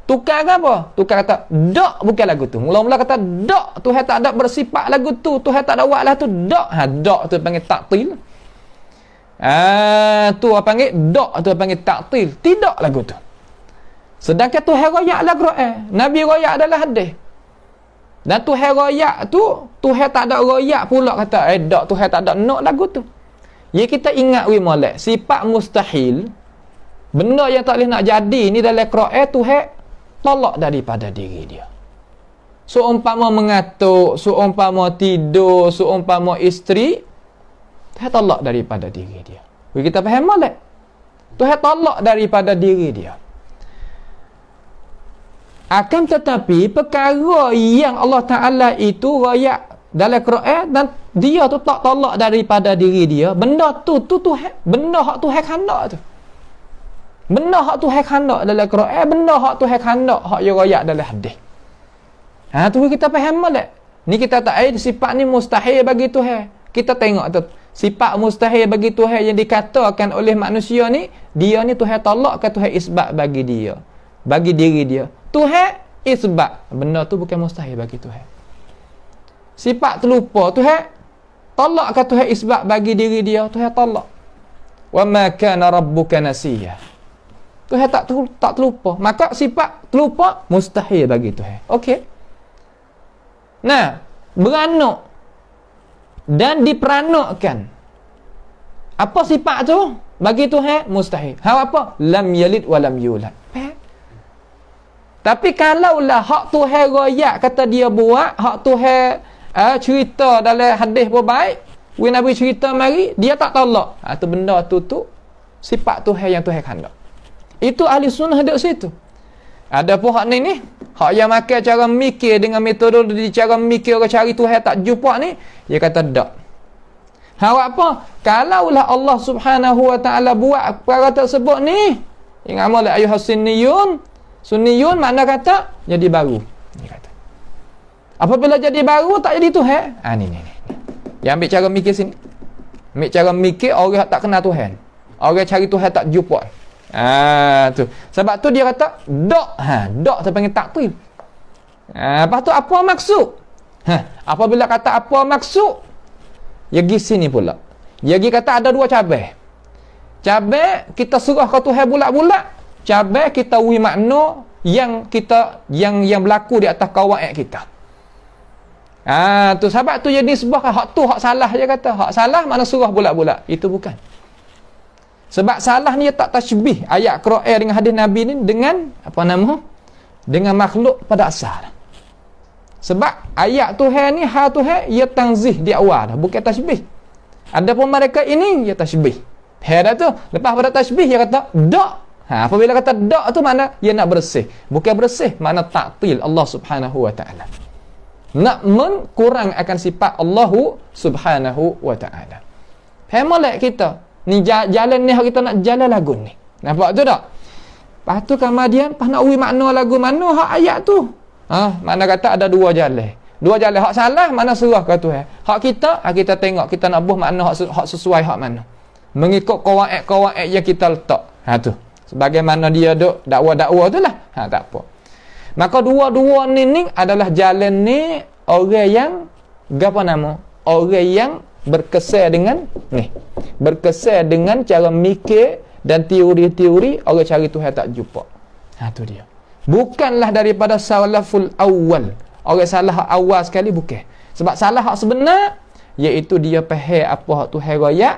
Tukar ke apa? Tukar kata dak bukan lagu tu. Mula-mula kata dak, Tuhan tak ada bersifat lagu tu, Tuhan tak ada buat lah tu, dak. Dak tu panggil taktil. Tu panggil dak, tu panggil taktil. Tidak lagu tu. Sedangkan Tuhan royak lah Quran, Nabi royak adalah hadis. Dan Tuhan royak tu, Tuhan tak ada royak pula kata dak, Tuhan tak ada nak lagu tu. Ya kita ingat molek, sifat mustahil, benda yang tak boleh nak jadi ni dalam Quran, Tuhan tolak daripada diri dia. seumpama mengatuk, seumpama tidur, seumpama isteri, Tuhan tolak daripada diri dia. Kita faham tak? Tuhan tolak daripada diri dia. Akan tetapi perkara yang Allah Ta'ala itu rayak dalam Quran dan dia tu tak tolak daripada diri dia, benda tu Tuhan, benda hak Tuhan khandak tu. Benda hak Tuhan khandak dalam Quran, benda hak Tuhan khandak hak dia rayak dalam hadis. Tu kita faham tak? Ni kita tak sifat ni mustahil bagi Tuhan. Kita tengok tu sifat mustahil bagi Tuhan yang dikatakan oleh manusia ni, dia ni Tuhan tolak ke Tuhan isbat bagi dia, bagi diri dia. Tuhan isbat, benda tu bukan mustahil bagi Tuhan. Sifat terlupa, Tuhan tolak ke Tuhan isbat bagi diri dia, Tuhan tolak. Wa ma kana rabbuka nasiya. Tuhan tak terlupa. Maka sifat terlupa mustahil bagi Tuhan. Okey. Nah, beranak dan diperanakkan. Apa sifat tu? Bagi Tuhan mustahil. Hal apa? Lam yalid wa lam yulad. Tapi kalaulah hak Tuhan royak kata dia buat, hak Tuhan cerita dalam hadis baik, Nabi cerita mari, dia tak tolak. Tu benda tu sifat Tuhan yang Tuhan khandak. Itu ahli sunnah duduk situ. Ada pun hak ni hak yang makan cara mikir dengan metodologi cara mikir orang cari Tuhan tak jumpa ni, dia kata tak. Hak apa? Kalaulah Allah Subhanahu wa taala buat perkara tersebut ni, yang amal ayuhas sunniyun makna kata jadi baru. Dia kata. Apabila jadi baru tak jadi Tuhan. Ni. Dia ambil cara mikir sini. Ambil cara mikir orang tak kenal Tuhan. Orang cari Tuhan tak jumpa. Tu. Sebab tu dia kata dak. Dak terpanggil takwil. Lepas tu apa maksud? Apabila kata apa maksud? Dia pergi sini pula. Dia pergi kata ada dua cabai. Cabai kita surah ke Tuhan bulat-bulat. Cabai kita wi makna yang kita yang berlaku di atas kawaid kita. Tu sebab tu jadi sebuah hak tu hak salah dia kata. Hak salah mana surah bulat-bulat. Itu bukan. Sebab salah ni tak tasybih ayat Quran dengan hadis Nabi ni dengan dengan makhluk pada asal. Sebab ayat Tuhan ni hal Tuhan ia tanzih di awal dah, bukan tasybih. Adapun mereka ini ia tasybih. Dah tu lepas pada tasybih dia kata dak. Apabila kata dak tu makna dia nak bersih. Bukan bersih, makna ta'til Allah Subhanahu wa ta'ala. Nak mengkurang akan sifat Allah Subhanahu wa ta'ala. Faham tak kita? Ni jalan ni kita nak jalan lagu ni. Nampak tu tak? Lepas tu kemudian pas nak uwi makna lagu mana hak ayat tu. Mana kata ada dua jalan. Dua jalan. Hak salah mana surah ke Tuhan. Hak kita tengok kita nak buh makna hak sesuai hak mana. Mengikut kawaid yang kita letak. Tu. Sebagaimana dia duk dakwa-dakwa tu lah. Tak apa. Maka dua-dua ni adalah jalan ni orang yang orang yang berkesan dengan berkesan dengan cara mikir dan teori-teori orang cari Tuhan tak jumpa. Tu dia. Bukanlah daripada salaful awal. Orang salah hak awal sekali bukan. Sebab salah hak sebenar iaitu dia faham apa hak Tuhan royak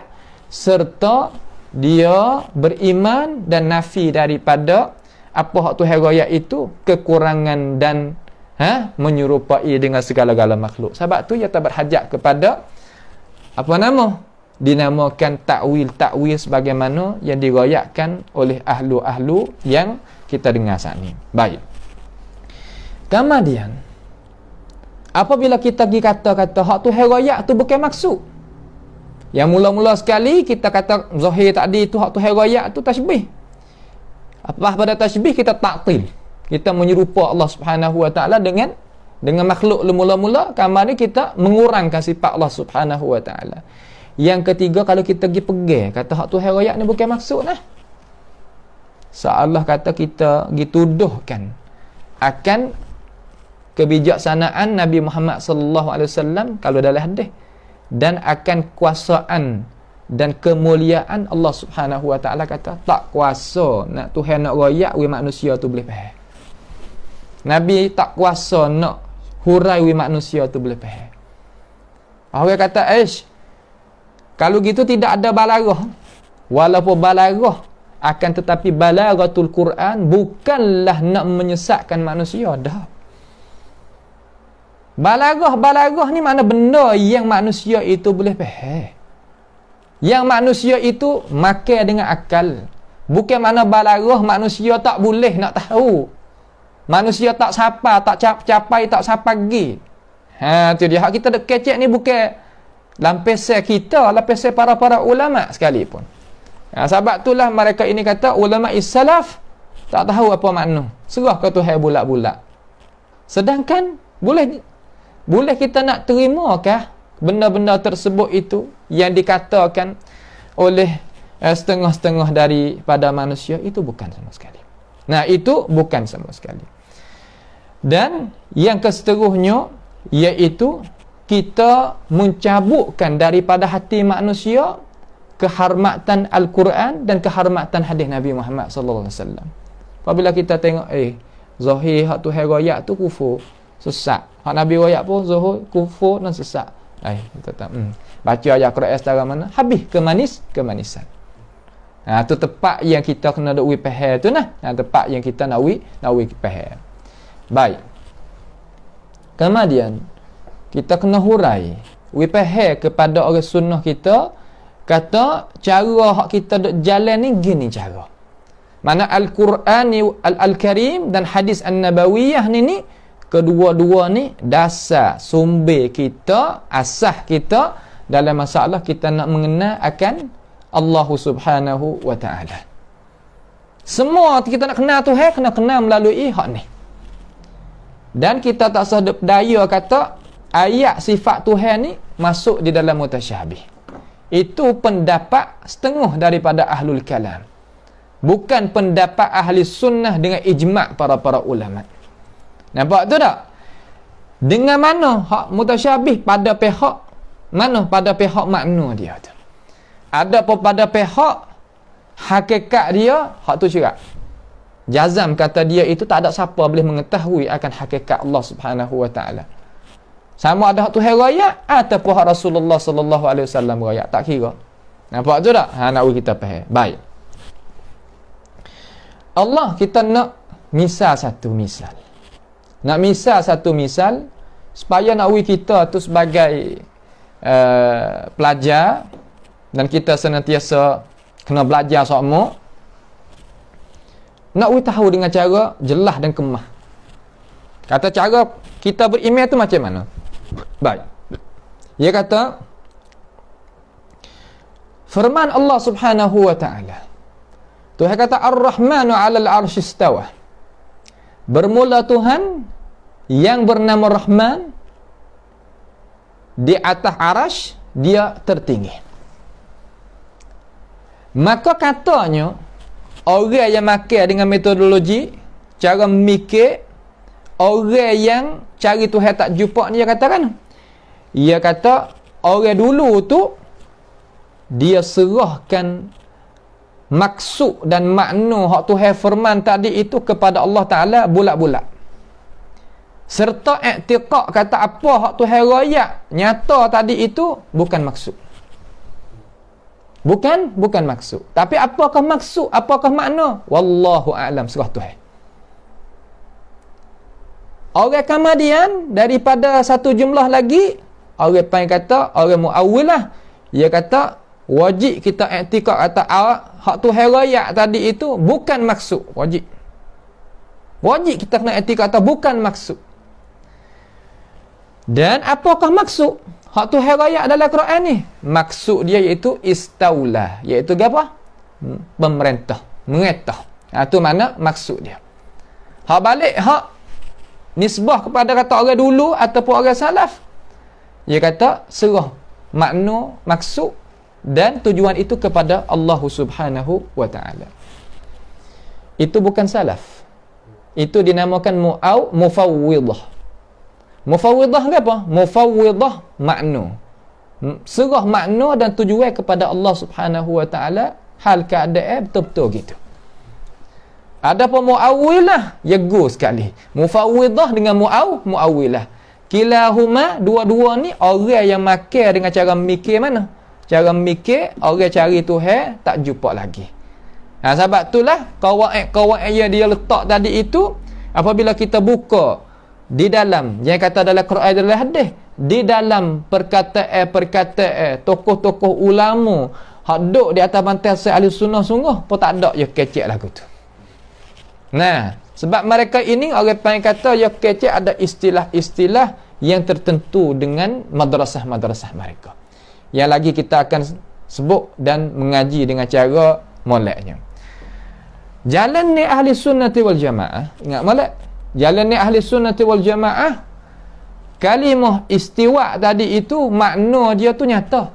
serta dia beriman dan nafi daripada apa hak Tuhan royak itu kekurangan dan menyerupai dengan segala-gala makhluk. Sebab tu ia tak berhajat kepada dinamakan takwil sebagaimana yang diroyakkan oleh ahlu-ahlu yang kita dengar saat ni. Baik. Kemudian apabila kita pergi kata-kata hak Tuhan royak tu bukan maksud. Yang mula-mula sekali kita kata zahir tadi tu hak Tuhan royak tu tasybih. Apa pada tasybih kita ta'til. Kita menyerupa Allah Subhanahu wa taala dengan makhluk mula-mula, kemudian kita mengurangkan sifat Allah Subhanahu wa taala. Yang ketiga kalau kita pergi pegang kata hak Tuhan royak ni bukan maksud nah. Seolah kata kita dituduhkan akan kebijaksanaan Nabi Muhammad sallallahu alaihi wasallam kalau dalam hadis dan akan kuasaan dan kemuliaan Allah Subhanahu wa taala kata tak kuasa nak Tuhan nak royak we manusia tu boleh faham. Nabi tak kuasa nak hurai we manusia tu boleh faham. Orang kata kalau gitu tidak ada balarah. Walaupun balarah akan tetapi balaghatul Quran bukanlah nak menyesatkan manusia dah. Balaghah ni mana benda yang manusia itu boleh faham. Yang manusia itu makan dengan akal. Bukan mana balaghah manusia tak boleh nak tahu. Manusia tak sapa, tak capai, tak sapa pergi. Tu dia. Hak kita dek kecek ni bukan lampisan kita, lampisan para ulama sekalipun. Sebab itulah mereka ini kata ulama is-salaf tak tahu apa makna. Serah ke Tuhan bulat-bulat. Sedangkan boleh kita nak terimakah benda-benda tersebut itu yang dikatakan oleh setengah-setengah daripada manusia itu bukan sama sekali. Nah, itu bukan sama sekali. Dan yang keseterusnya iaitu kita mencabutkan daripada hati manusia kehormatan Al-Quran dan kehormatan hadis Nabi Muhammad sallallahu alaihi wasallam. Apabila kita tengok zahir hak Tuhan royak tu kufur, sesat. Hak Nabi royak pun zahir kufur dan sesat. Kita tak baca ayat Quran secara mana? Habis kemanisan. Tu tepat yang kita kena nak wi faham tu nah. Tepat yang kita nak wi faham. Baik. Kemudian kita kena hurai wi faham kepada orang sunnah kita, kata cara hak kita duk jalan ni gini cara. Mana Al-Quran ni Al-Karim dan hadis An-Nabawiyah ni kedua-dua ni dasar sumber kita, asas kita dalam masalah kita nak mengenal akan Allah Subhanahu wa taala. Semua kita nak kenal Tuhan kena kenal melalui hak ni. Dan kita tak sah daya kata ayat sifat Tuhan ni masuk di dalam mutasyabih. Itu pendapat setengah daripada ahlul kalam. Bukan pendapat ahli sunnah dengan ijma' para ulama. Nampak tu tak? Dengan mana hak mutasyabih pada pihak mana? Pada pihak makna dia tu. Ada pun pada pihak hakikat dia, hak tu cerak. Jazam kata dia itu tak ada siapa boleh mengetahui akan hakikat Allah Subhanahu wa taala. Sama ada hak Tuhan royak ataupun hak Rasulullah sallallahu alaihi wasallam royak, tak kira. Nampak tu tak? Nak kita faham. Baik. Allah kita nak misal satu misal. Nak misal satu misal supaya nak kita tu sebagai pelajar dan kita senantiasa kena belajar sama. Nak tahu dengan cara jelas dan kemah. Kata cara kita beriman tu macam mana? Baik. Dia kata firman Allah Subhanahu wa taala. Tuhan kata Ar-Rahmanu 'alal 'arsy istawa. Bermula Tuhan yang bernama Rahman di atas arasy dia tertinggi. Maka katanya orang yang makan dengan metodologi cara mikir, orang yang cari Tuhan tak jumpa ni, dia katakan, dia kata orang dulu tu dia serahkan maksud dan makna hak Tuhan firman tadi itu kepada Allah Ta'ala bulat-bulat, serta i'tiqad kata apa hak Tuhan royak nyata tadi itu bukan maksud. Bukan maksud. Tapi apakah maksud? Apakah makna? Wallahu a'lam, serah Tuhan. Orang kemudian daripada satu jumlah lagi, orang panggil kata orang mu'awwilah, dia kata wajib kita i'tiqad kata hak Tuhan royak tadi itu bukan maksud. Wajib kita kena i'tiqad kata bukan maksud. Dan apakah maksud hak Tuhan royak dalam Quran ni? Maksud dia iaitu istaula, iaitu apa? Pemerintah, mengetah. Itu mana maksud dia. Hak balik hak nisbah kepada kata orang dulu ataupun orang salaf, dia kata serah makna, maksud dan tujuan itu kepada Allah Subhanahu wa taala. Itu bukan salaf. Itu dinamakan mufawwidah. Mufawwidah ke apa? Mufawwidah makna. Serah makna dan tujuan kepada Allah Subhanahu wa taala, hal keadaan betul-betul gitu. Ada pun mu'awwilah, yagu sekali. Mufawwidah dengan mu'awwilah. Kilahuma, dua-dua ni orang yang makan dengan cara mikir mana? Cara mikir, orang cari Tuhan tak jumpa lagi. Sebab itulah kawaid yang dia letak tadi itu, apabila kita buka di dalam, jangan kata dalam Quran, dalam hadis, di dalam perkataan tokoh-tokoh ulama hak duk di atas bantal ahli sunnah sungguh pun tak ada ya kecek lagu tu. Nah, sebab mereka ini orang panggil kata ya kecek ada istilah-istilah yang tertentu dengan madrasah-madrasah mereka. Yang lagi kita akan sebut dan mengaji dengan cara moleknya. Jalan ni ahli sunnati wal jamaah, ingat molek? Jalan ni ahli sunnati wal jamaah, kalimah istiwa tadi itu makna dia tu nyata.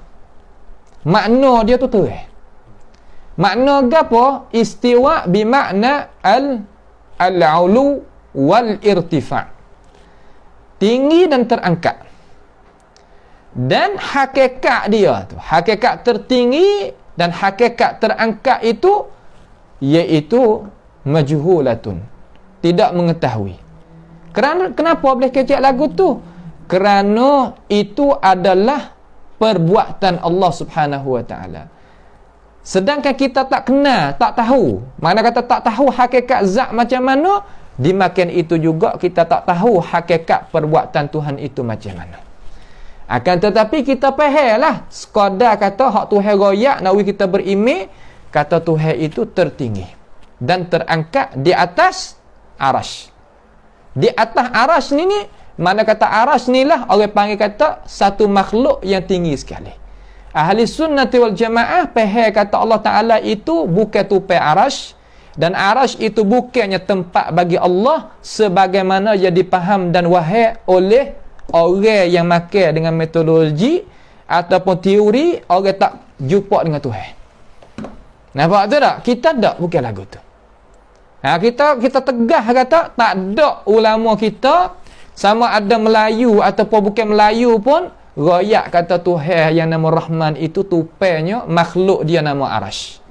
Makna dia tu terang. Makna gapo? Istiwa bermakna al-ulu wal irtifa'. Tinggi dan terangkat. Dan hakikat dia tu, hakikat tertinggi dan hakikat terangkat itu iaitu majhulatun, tidak mengetahui. Kenapa boleh kecek lagu tu? Kerana itu adalah perbuatan Allah Subhanahu wa taala. Sedangkan kita tak kenal, tak tahu. Mana kata tak tahu hakikat zat macam mana, dimakan itu juga kita tak tahu hakikat perbuatan Tuhan itu macam mana. Akan tetapi kita fahamlah, sekadar kata hak Tuhan royak nawi kita berimej, kata Tuhan itu tertinggi dan terangkat di atas arasy. Di atas arasy ni mana kata arasy ni lah orang panggil kata satu makhluk yang tinggi sekali. Ahli sunnati wal jamaah faham kata Allah Ta'ala itu bukan tupai arasy, dan arasy itu bukannya tempat bagi Allah sebagaimana yang dipaham dan wahai oleh orang yang makan dengan metodologi ataupun teori orang tak jumpa dengan Tuhan. Nampak tu tak? Kita tak bukan lagu tu. Kita tegah kata tak ada ulama kita sama ada Melayu ataupun bukan Melayu pun royak kata Tuhan yang nama Rahman itu tupainya makhluk dia nama arasy.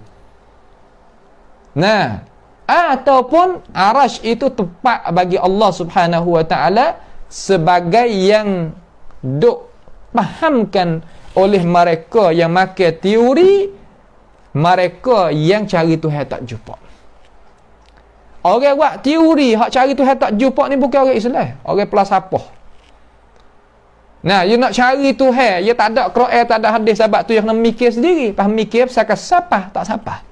Nah, ataupun arasy itu tempat bagi Allah Subhanahu wa taala sebagai yang duk fahamkan oleh mereka yang makan teori, mereka yang cari Tuhan tak jumpa. Orang buat teori hak cari Tuhan tak jumpa ni bukan orang Islam, orang falsafah. Nah, you nak cari Tuhan, you tak ada Quran, tak ada hadis, sebab tu you kena mikir sendiri. Faham mikir pasal siapa tak siapa.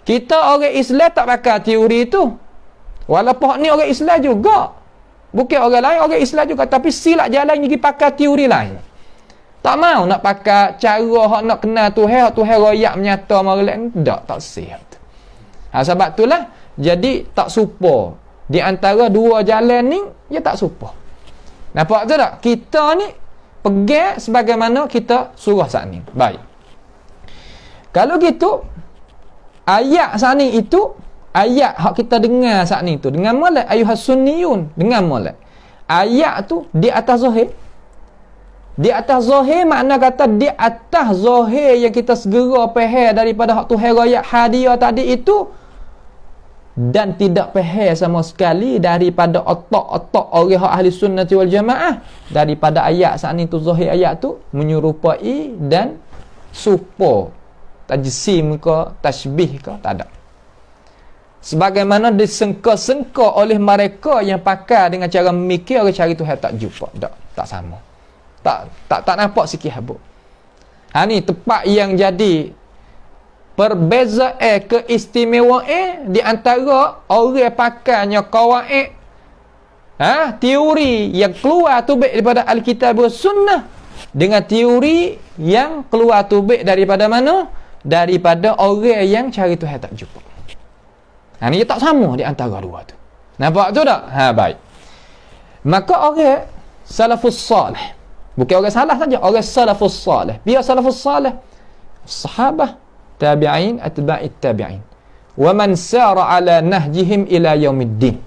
Kita orang Islam tak pakai teori tu. Walaupun ni orang Islam juga. Bukan orang lain, orang Islam juga, tapi silap jalan pergi pakai teori lain. Tak mau nak pakai cara hak nak kenal Tuhan, hak Tuhan royak menyata orang lain, tak sihat. Sebab itulah jadi tak serupa di antara dua jalan ni, dia tak serupa. Nampak tu tak? Kita ni pegang sebagaimana kita surah saat ni. Baik. Kalau gitu, ayat saat ni itu, ayat hak kita dengar saat ni tu, dengan molek ayuhas sunniyun, dengan molek. Ayat tu di atas zahir. Di atas zahir makna kata di atas zahir yang kita segera faham daripada hak Tuhan royak hadiah tadi itu, dan tidak faham sama sekali daripada otak-otak orang hak ahli sunnati wal jamaah daripada ayat saat ni tu, zahir ayat tu menyerupai dan serupa tajsim ke tasbih ke, tak ada. Sebagaimana disengka-sengka oleh mereka yang pakar dengan cara memikir orang cari Tuhan tak jumpa, tak sama. Tak nampak sikit habuk. Ni tempat yang jadi perbezaan keistimewaan di antara orang pakarnya qawaid teori yang keluar tubik daripada Alkitab dan Sunnah dengan teori yang keluar tubik daripada mana? Daripada orang yang cari Tuhan tak jumpa. Ni tak sama di antara dua tu. Nampak tu tak? Baik. Maka orang salafus salih, bukan orang salah saja, orang salafus salih. Biar salafus salih sahabah, tabi'in, atba'it tabi'in, wa man sara ala nahjihim ila yaumiddin,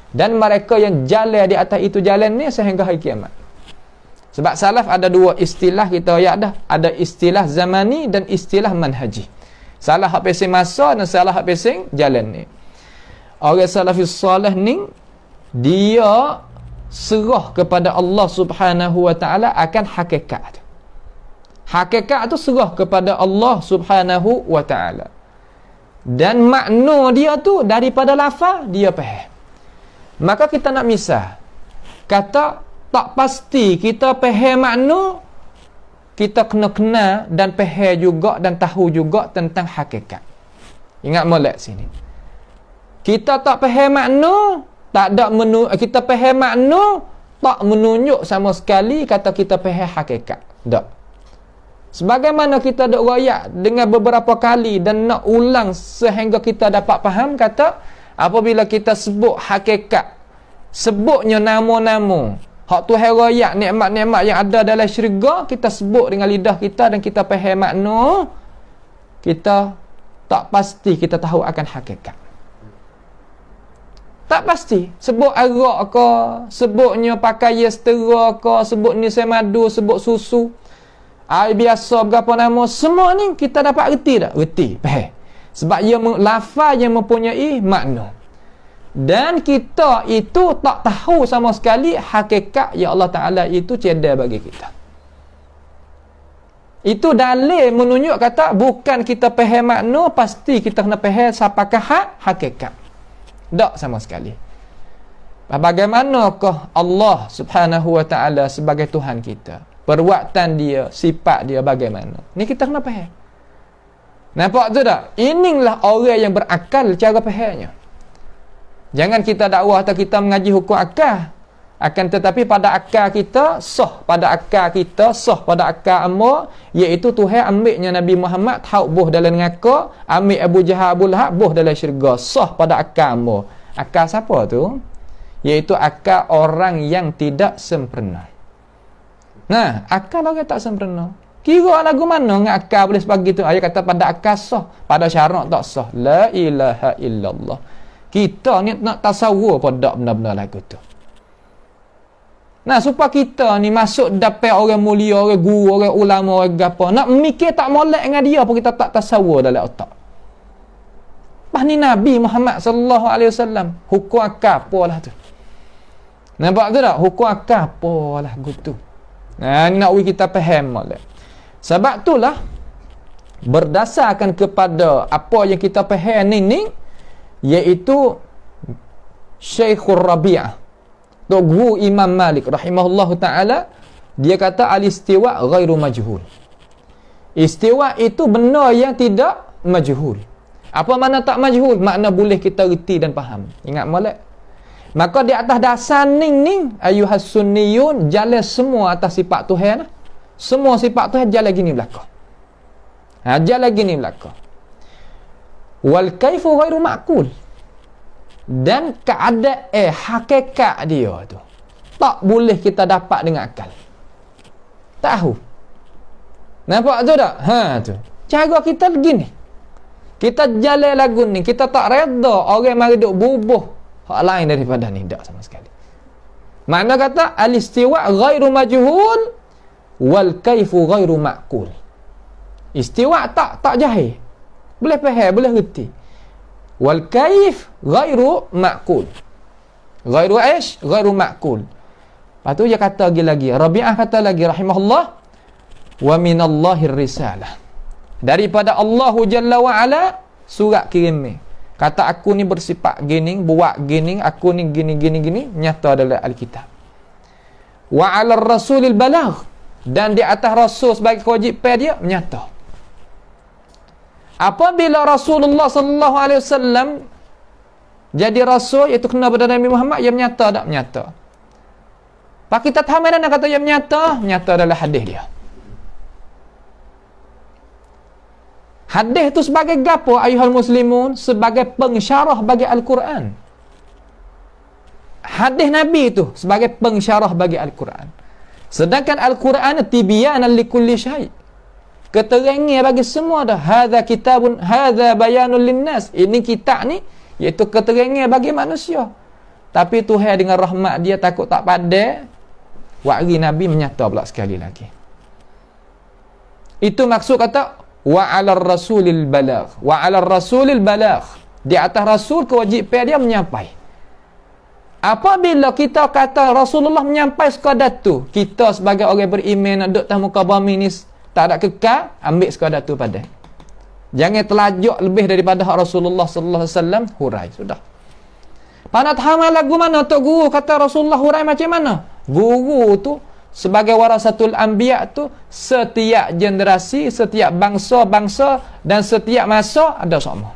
dan mereka yang jalan di atas itu jalan ni sehingga hari kiamat. Sebab salaf ada dua istilah kita ayat dah, ada istilah zamani dan istilah manhaji. Salah hak pesing masa dan salah hak pesing jalan ni. Orang salafus salih ni dia serah kepada Allah Subhanahu wa taala akan hakikat. Hakikat tu serah kepada Allah Subhanahu wa taala. Dan makna dia tu daripada lafaz dia faham. Maka kita nak misah. Kata tak pasti kita faham makna, kita kena kenal dan faham juga dan tahu juga tentang hakikat. Ingat molek sini. Kita tak faham makna, tak ada kita faham makna, tak menunjuk sama sekali kata kita faham hakikat. Tak. Sebagaimana kita dok royak dengan beberapa kali dan nak ulang sehingga kita dapat faham, kata apabila kita sebut hakikat, sebutnya nama-nama hak Tuhan royak, nikmat-nikmat yang ada dalam syurga, kita sebut dengan lidah kita dan kita faham makna, kita tak pasti kita tahu akan hakikat. Tak pasti. Sebut arak ke, sebutnya pakai yestera ke, sebut ni semadu, sebut susu, air biasa, berapa nama, semua ni kita dapat reti tak? Reti, faham. Sebab ia lafaz yang mempunyai makna. Dan kita itu tak tahu sama sekali hakikat yang Allah Ta'ala itu cedera bagi kita. Itu dalil menunjuk kata bukan kita faham makna, pasti kita kena faham siapakah hakikat. Tak sama sekali. Bagaimanakah Allah Subhanahu Wa Ta'ala sebagai Tuhan kita? Perbuatan dia, sifat dia bagaimana? Ni kita kena faham. Nampak tu tak? Inilah orang yang berakal cara fahamnya. Jangan kita dakwah atau kita mengaji hukum akal, akan tetapi pada akal kita sah, pada akal kita sah, pada akal amr, iaitu Tuhan ambilnya Nabi Muhammad tahu boh dalam neraka, ambil Abu Jahal Abu Lahab boh dalam syurga, sah pada akal amr. Akal siapa tu? Iaitu akal orang yang tidak sempurna. Nah, akal orang tak sempurna. Kira lagu mana dengan akal boleh sebagi tu? Ayat kata pada akal sah, pada syarak tak sah. La ilaha illallah. Kita ni nak tasawur pada benda-benda lagu tu. Nah, supaya kita ni masuk dapat orang mulia, orang guru, orang ulama, orang apa, nak mikir tak molek dengan dia pun kita tak tasawur dalam otak. Pas ni Nabi Muhammad sallallahu alaihi wasallam, hukum akal apalah tu. Nampak tu tak? Hukum akal apalah gitu. Nah, ni nak kita faham molek. Sebab itulah berdasarkan kepada apa yang kita faham ni iaitu Syekhul Rabi'ah, Tok Guru Imam Malik rahimahullahu ta'ala, dia kata al-istiwa ghairu majhul. Istiwa itu benda yang tidak majhul. Apa makna tak majhul? Makna boleh kita reti dan faham. Ingat molek. Maka di atas dasar ning ayuhas sunniyun, jalan semua atas sifat Tuhan. Semua sifat Tuhan jalan gini belakang. Jalan gini belakang. Wal kaifu ghairu ma'qul. Dan keadaan hakikat dia tu tak boleh kita dapat dengan akal. Tahu. Nampak tu tak? Tu. Cara kita begini. Kita jalan lagu ni, kita tak reda orang mari duk bubuh hak lain daripada ni, tak sama sekali. Makna kata al-istiwa ghairu majhul wal kaifu ghairu ma'qul. Istiwa tak jahil. Boleh faham, boleh reti. Wal kaif ghairu ma'qul. Ghairu aish, ghairu ma'qul. Lepas tu dia kata lagi, Rabi'ah kata lagi rahimahullah, wa minallahir risalah. Daripada Allahu Jalla wa Ala surat kirim ni. Kata aku ni bersifat gini, buat gini, aku ni gini, nyata dalam Alkitab. Wa 'alal rasulil balagh, dan di atas rasul sebagai kewajipan dia nyata. Apabila Rasulullah sallallahu alaihi wasallam jadi rasul, iaitu kena pada Nabi Muhammad, yang menyata tak menyata. Pak kita tahu mana nak kata yang menyata adalah hadis dia. Hadis itu sebagai gapo ayuhal muslimun? Sebagai pensyarah bagi Al-Quran. Hadis Nabi itu sebagai pensyarah bagi Al-Quran. Sedangkan Al-Quran tibyanan likulli syai', keterangan bagi semua dah. Hadza kitabun, hadza bayanul linnas. Ini kitab ni iaitu keterangan bagi manusia. Tapi Tuhan dengan rahmat dia takut tak pandai, wahyu Nabi menyata pula sekali lagi. Itu maksud kata wa 'alar rasulil balagh. Wa 'alar rasulil balagh. Di atas rasul kewajipan dia menyampai. Apabila kita kata Rasulullah menyampai sekadar tu, kita sebagai orang beriman nak duduk atas muka bumi ni tak ada kekal, ambil sekadar tu pada. Jangan telajak lebih daripada hak Rasulullah sallallahu alaihi wasallam, hurai sudah. Pada tahamal lagu mana Tok Guru kata Rasulullah hurai macam mana? Guru tu sebagai warasatul anbiya tu setiap generasi, setiap bangsa-bangsa dan setiap masa ada sama.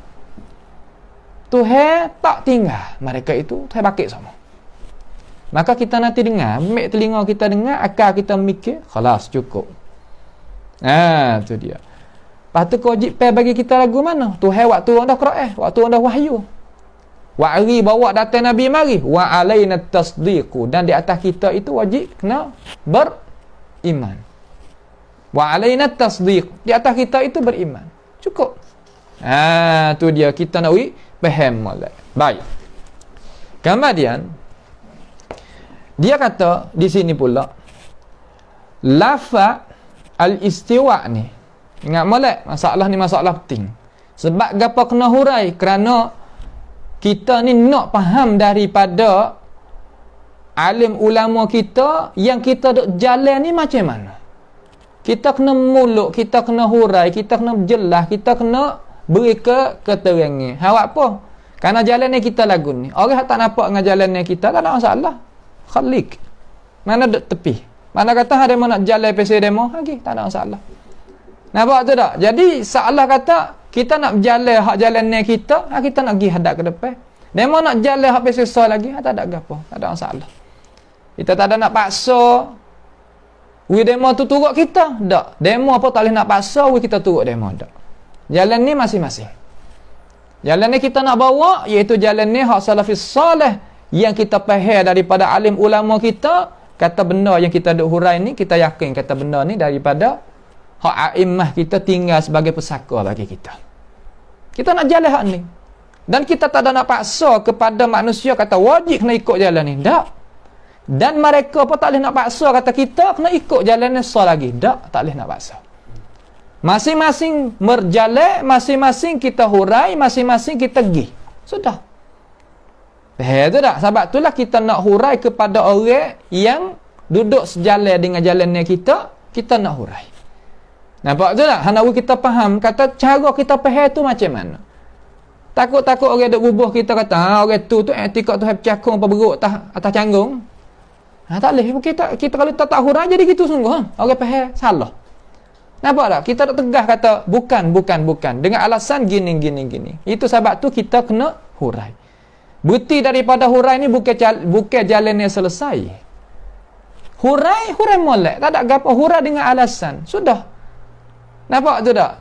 Tuhan tak tinggal mereka itu, Tuhan pakai sama. Maka kita nanti dengar, ambil telinga kita dengar, akal kita mikir, khalas cukup. Tu dia. Lepas tu kau bagi kita lagu mana? Tuhan waktu orang dah Quran, waktu orang dah wahyu. Wa'ri bawa datang Nabi mari, wa alaina tasdiqu, dan di atas kita itu wajib kena beriman. Wa alaina tasdiq, di atas kita itu beriman. Cukup. Tu dia kita nak faham molek. Baik. Kemudian dia kata di sini pula lafaz al-istiwa ni. Ingat molek, masalah ni masalah penting. Sebab gapo kena hurai? Kerana kita ni nak faham daripada alim ulama kita yang kita duk jalan ni macam mana. Kita kena muluk, kita kena hurai, kita kena jelas, kita kena beri keterangan. Awak apa? Kerana jalan ni kita lagu ni. Orang tak nampak dengan jalan ni kita, tak ada masalah. Khalik. Mana duk tepi. Mana kata ada mana nak jalan PC demo lagi, tak ada masalah. Nampak tu tak? Jadi salah kata kita nak berjalan hak jalan ni kita, kita nak pergi hadap ke depan. Demo nak jalan hak PC so lagi, tak ada gapo, tak ada masalah. Kita tak ada nak paksa demo tu turut kita, tak. Demo apa tak boleh nak paksa kita turut demo, tak. Jalan ni masing-masing. Jalan ni kita nak bawa iaitu jalan ni hak salafis soleh yang kita faham daripada alim ulama kita, kata benda yang kita duk hurai ni kita yakin kata benda ni daripada hak a'immah kita tinggal sebagai pesaka bagi kita. Kita nak jalan hak ni. Dan kita tak ada nak paksa kepada manusia kata wajib kena ikut jalan ni. Tak. Dan mereka pun tak boleh nak paksa kata kita kena ikut jalan ni sah lagi. Tak boleh nak paksa. Masing-masing berjalan, masing-masing kita hurai, masing-masing kita pergi. Sudah. Tu tak? Sebab itulah kita nak hurai kepada orang yang duduk sejalan dengan jalannya kita nak hurai. Nampak tu tak? Hanawi kita faham, kata cara kita faham tu macam mana. Takut-takut orang duk bubuh kita kata, orang tu etikot tu cakung apa beruk atas canggung. Tak boleh. Kita kalau tak hurai jadi gitu sungguh. Orang faham salah. Nampak tak? Kita tak tegas kata bukan. Dengan alasan gini. Itu sebab tu kita kena hurai. Bukti daripada hurai ni bukan jalan yang selesai. Hurai molek. Tak ada apa hurai dengan alasan. Sudah. Nampak tu tak?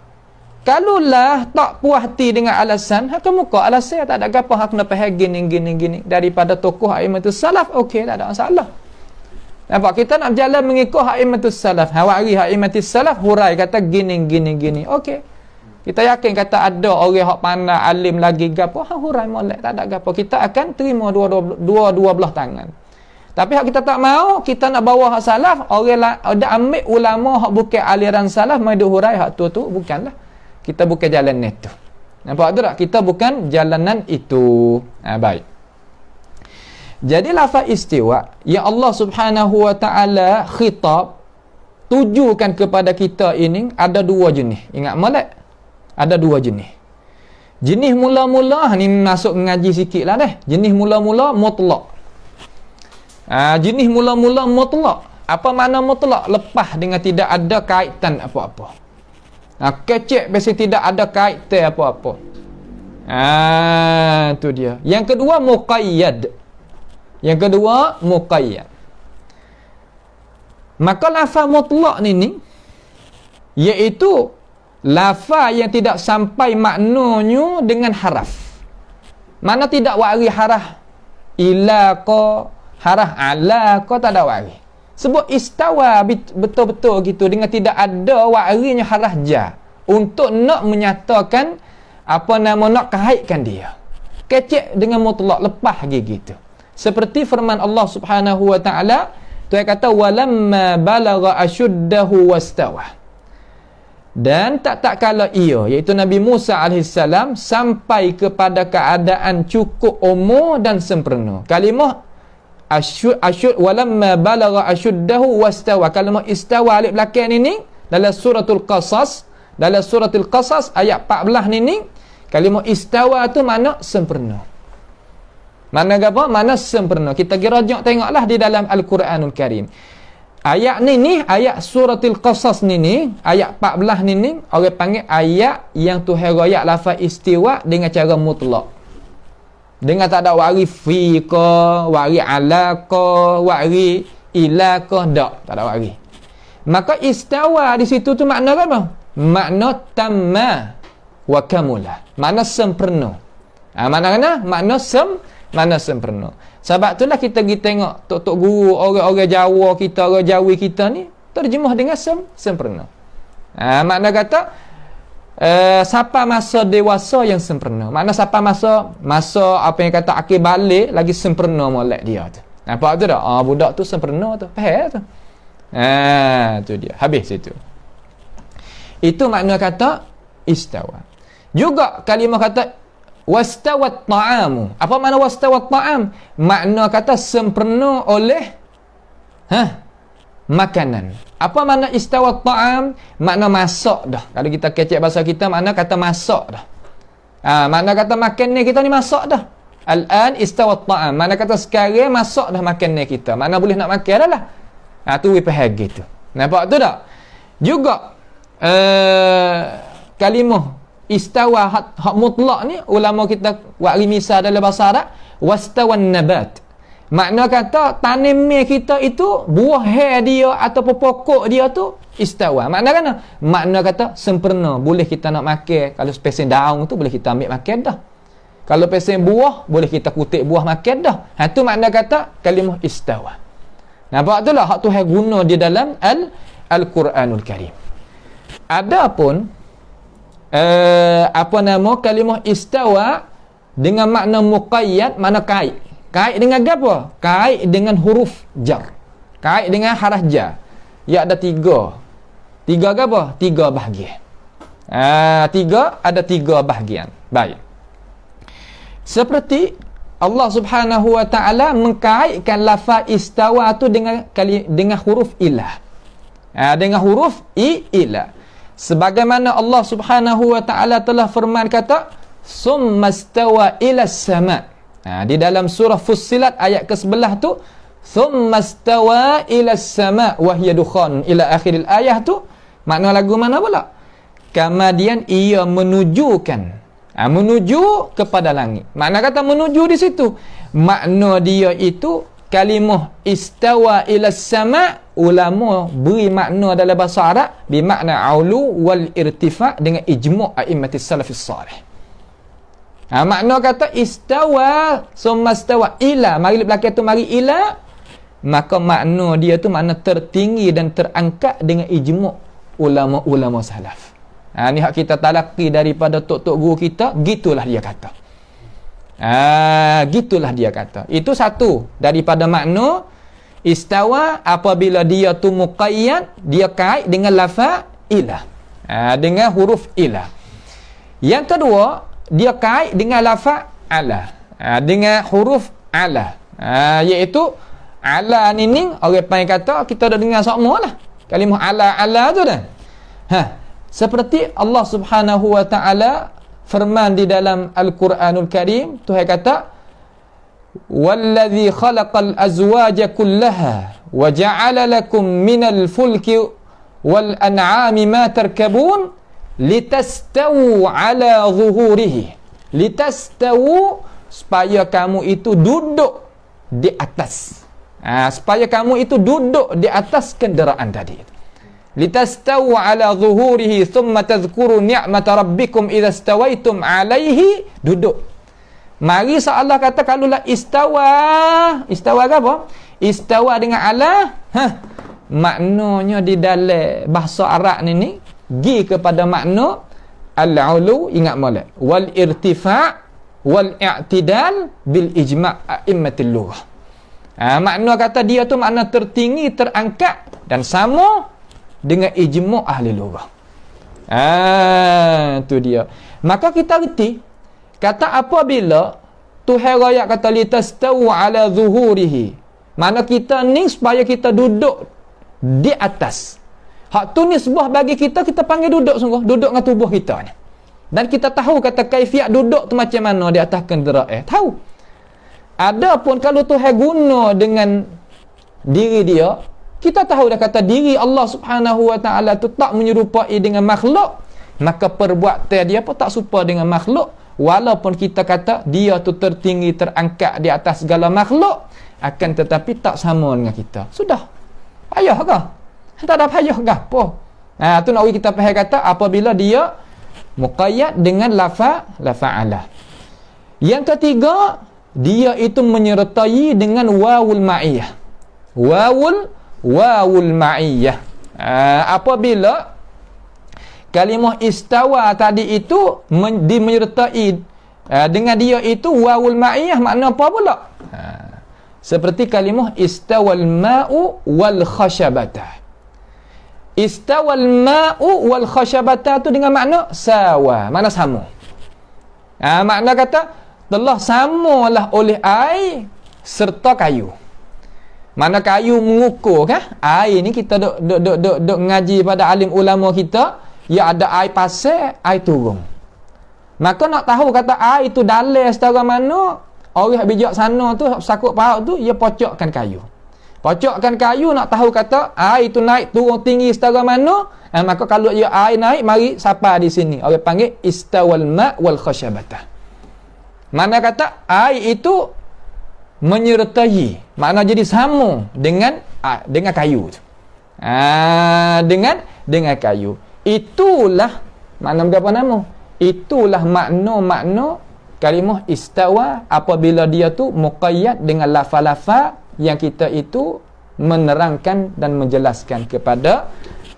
Kalulah tak puas hati dengan alasan, hak muka alasan tak ada apa hak nak faham gini. Daripada tokoh a'immatus salaf, okey, tak ada masalah. Nampak? Kita nak berjalan mengikut a'immatus salaf. Hawari a'immatus salaf hurai kata gini. Okey. Kita yakin kata ada orang hak pandai alim lagi gapo, hurai molek, tak ada gapo. Kita akan terima dua belah tangan. Tapi hak kita tak mau, kita nak bawa hak salaf, orang ada ambil ulama hak bukan aliran salaf mai hurai hak tu bukanlah. Kita bukan jalan itu. Nampak tu tak? Kita bukan jalanan itu. Baik. Jadi lafaz istiwa yang Allah Subhanahu wa taala khitab tujukan kepada kita ini ada dua jenis. Ingat molek? Ada dua jenis. Jenis mula-mula ni masuk ngaji sikitlah dah. Jenis mula-mula mutlak. Jenis mula-mula mutlak. Apa makna mutlak? Lepas dengan tidak ada kaitan apa-apa. Kecek biasa tidak ada kaitan apa-apa. Tu dia. Yang kedua muqayyad. Maka lafaz mutlak ni iaitu lafaz yang tidak sampai maknanya dengan haraf. Mana tidak wari haraf ila ko, haraf ala ko, tak ada wari. Sebut istawa betul-betul gitu dengan tidak ada warinya haraf ja untuk nak menyatakan nak kaitkan dia. Kecek dengan mutlak lepas gitu. Seperti firman Allah Subhanahu wa taala, Tuhan kata walamma balagha ashuddahu wastawa. Dan tak kala ia iaitu Nabi Musa alaihissalam sampai kepada keadaan cukup umur dan sempurna. Kalimah asyud walamma balagha ashuddahu wastawa. Kalimah istawa alif belakang ini dalam suratul Qasas ayat 14 ni kalimah istawa tu makna sempurna. Mana apa? Mana sempurna. Kita gerajak tengoklah di dalam Al-Quranul Karim. Ayat ni ayat suratul Qasas ni ayat 14 ni orang panggil ayat yang Tuhan royak lafaz istiwa dengan cara mutlak. Dengan tak ada wari fi ke, wari ala ke, wari ila ke, tak ada wari. Maka istawa di situ tu makna apa? Makna tamma wa kamula. Makna sempurna. Makna sempurna. Sebab itulah kita pergi tengok tok-tok guru orang-orang Jawa kita, orang Jawi kita ni terjemah dengan sempurna. Makna kata siapa masa dewasa yang sempurna. Makna siapa masa apa yang kata akhir balik lagi sempurna molek dia tu. Nampak tu tak? Budak tu sempurna tu. Faham tu? Tu dia. Habis situ. Itu makna kata istawa. Juga kalimah kata wastawat ta'amu. Apa makna wastawat ta'am? Makna kata sempurna oleh makanan. Apa makna istawat ta'am? Makna masak dah. Kalau kita kecek bahasa kita, makna kata masak dah. Makna kata makan ni kita ni masak dah. Al-an istawat ta'am. Makna kata sekarang masak dah makan ni kita. Makna boleh nak makan dah lah. Tu wipah gitu. Nampak tu tak? Juga kalimah istawa hak mutlak ni ulama kita buat misal dalam bahasa Arab wastawan nabat. Makna kata tanamnya kita itu buah dia ataupun pokok dia tu istawa. Makna kan? Makna kata sempurna, boleh kita nak makan. Kalau spesies daun tu boleh kita ambil makan dah. Kalau spesies buah boleh kita kutip buah makan dah. Tu makna kata kalimah istawa. Nampak tu lah hak Tuhan guna di dalam Al-Quranul Karim. Adapun kalimah istawa dengan makna muqayyad, makna kait. Kait dengan apa? Kait dengan huruf jar. Kait dengan haraf jar. Ya ada tiga. Tiga apa? Tiga bahagian. Ada tiga bahagian. Baik. Seperti Allah Subhanahu wa taala mengkaitkan lafaz istawa tu dengan huruf ilah. Dengan huruf ilah. Sebagaimana Allah Subhanahu wa taala telah firman kata summastawa ila sama. Di dalam surah Fussilat ayat ke-11 tu summastawa ila sama wa hiya dukhan ila akhiril ayat tu makna lagu mana pula? Kemudian ia menuju kepada langit. Makna kata menuju di situ. Makna dia itu kalimah istawa ila sama, ulama beri makna dalam bahasa Arab bermakna aulu wal irtifa' dengan ijma' a'immatis salafis salih. Makna kata istawa summa istawa ila, mari belakang tu mari ila, maka makna dia tu makna tertinggi dan terangkat dengan ijma' ulama-ulama salaf. Ni hak kita talaqi daripada tok-tok guru kita, gitulah dia kata. Gitulah dia kata. Itu satu daripada makna istawa apabila dia tu muqayyad, dia kait dengan lafaz ilah. Dengan huruf ilah. Yang kedua, dia kait dengan lafaz ala. Dengan huruf ala. Iaitu ala ni orang panggil kata kita dah dengar semua lah. Kalimah ala tu dah. Seperti Allah Subhanahu wa taala firman di dalam Al-Quranul Karim, Tuhan kata wallazi khalaqal azwaja kullaha wa ja'ala lakum minal fulki wal an'ami ma tarkabun litastawu ala zuhurihi. Litastawu supaya kamu itu duduk di atas. Supaya kamu itu duduk di atas kenderaan tadi. Litastawu ala zuhurihi thumma tadhkuru ni'mata rabbikum idza stawaitum alaihi. Duduk. Mari Allah kata kalulah istawa ke apa? Istawa dengan ala, maknanya di dalam bahasa Arab ni gi kepada makna al-ulu, ingat molek, wal irtifa' wal i'tidal bil ijma' a'immatil lughah. Makna kata dia tu makna tertinggi, terangkat dan sama dengan ijma' ahli lughah. Tu dia. Maka kita reti kata apabila Tuhan raya kata litastawu ala zuhurihi, mana kita ni supaya kita duduk di atas. Hak tu ni sebuah bagi kita panggil duduk sungguh, duduk dengan tubuh kita ni. Dan kita tahu kata kaifiat duduk tu macam mana di atas kenderaan. Tahu. Adapun kalau Tuhan guna dengan diri dia, kita tahu dah kata diri Allah Subhanahu wa taala tu tak menyerupai dengan makhluk, maka perbuatan dia pun tak serupa dengan makhluk. Walaupun kita kata dia tu tertinggi, terangkat di atas segala makhluk, akan tetapi tak sama dengan kita. Sudah. Payah ke? Tak ada payah ke apa? Tu nak kita faham kata apabila dia muqayyad dengan lafa'ala. Yang ketiga, dia itu menyertai dengan wawul ma'iyah. Wawul ma'iyah. Apabila kalimah istawa tadi itu menyertai dengan dia itu wawul ma'iyah, makna apa pula? Seperti kalimah istawal ma'u wal khashabata. Istawal ma'u wal khashabata tu dengan makna sawa, makna sama. Makna kata telah samalah oleh air serta kayu. Mana kayu mengukur kan? Air ni kita duk ngaji pada alim ulama kita, ya ada air pasir, air turun. Maka nak tahu kata air tu dalam setara mana, orang bijak sana tu sakut paut tu ia pocokkan kayu. Pocokkan kayu nak tahu kata air tu naik turun tinggi setara mana, maka kalau ia air naik mari sampai di sini. Orang panggil istawal ma' wal khashabata. Mana kata air itu menyertai, makna jadi sama dengan kayu tu. Dengan kayu. Itulah makna apa nama? Itulah makna kalimah istawa apabila dia tu muqayyad dengan lafaz-lafaz yang kita itu menerangkan dan menjelaskan kepada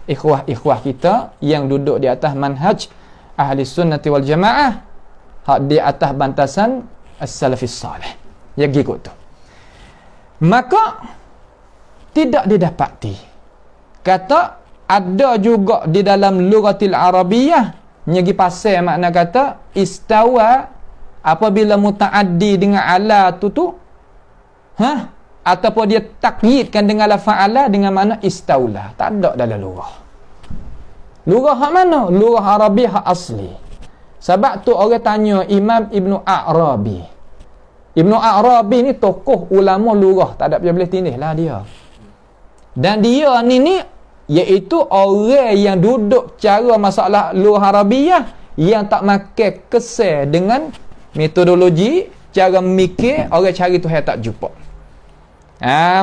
ikhwah-ikhwah kita yang duduk di atas manhaj ahli sunnati wal jamaah, di atas bantasan as-salafis salih. Ya gitu tu. Maka tidak didapati kata ada juga di dalam lughatil arabiyah nyegi pasal makna kata istawa apabila mutaaddi dengan ala tu ataupun dia takyidkan dengan lafaz ala dengan makna istaula. Tak ada dalam lughah. Lughah hak mana? Lughah Arabiah hak asli. Sebab tu orang tanya Imam Ibnu A'rabi. Ibnu A'rabi ni tokoh ulama lughah, tak ada boleh tindih lah dia. Dan dia ni iaitu orang yang duduk cara masalah lughah Arabiah yang tak makan kesal dengan metodologi cara mikir orang cari Tuhan tak jumpa.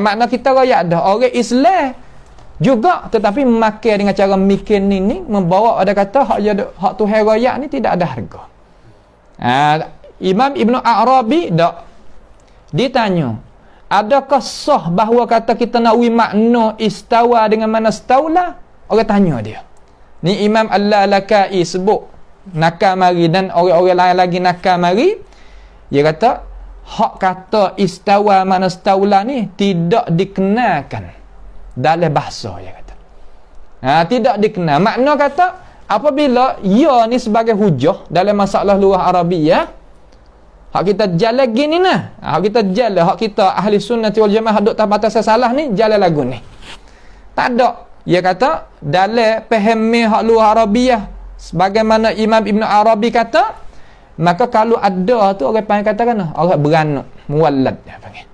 Makna kita rakyat dah orang Islam juga tetapi memakai dengan cara mikir ni membawa ada kata hak Tuhan rakyat ni tidak ada harga. Imam Ibnu A'rabi dak ditanya, adakah sah bahawa kata kita nak makna istawa dengan mana staula? Orang tanya dia. Ni Imam Al-Lalakai sebut nakal mari dan orang-orang lain lagi nakal mari. Dia kata hak kata istawa mana staula ni tidak dikenalkan dalam bahasa, dia kata. Tidak dikenal. Makna kata apabila ia ni sebagai hujah dalam masalah lughah Arabiyah, hak kita jalan gini nah. Hak kita jalan, hak kita ahli sunnati wal jamaah duk tak batas salah ni jalan lagu ni. Tak ada. Dia kata dalam fahami hak lughah Arabiyah sebagaimana Imam Ibnu Arabi kata, maka kalau ada tu orang panggil katakan orang beranak, muwallad dia panggil.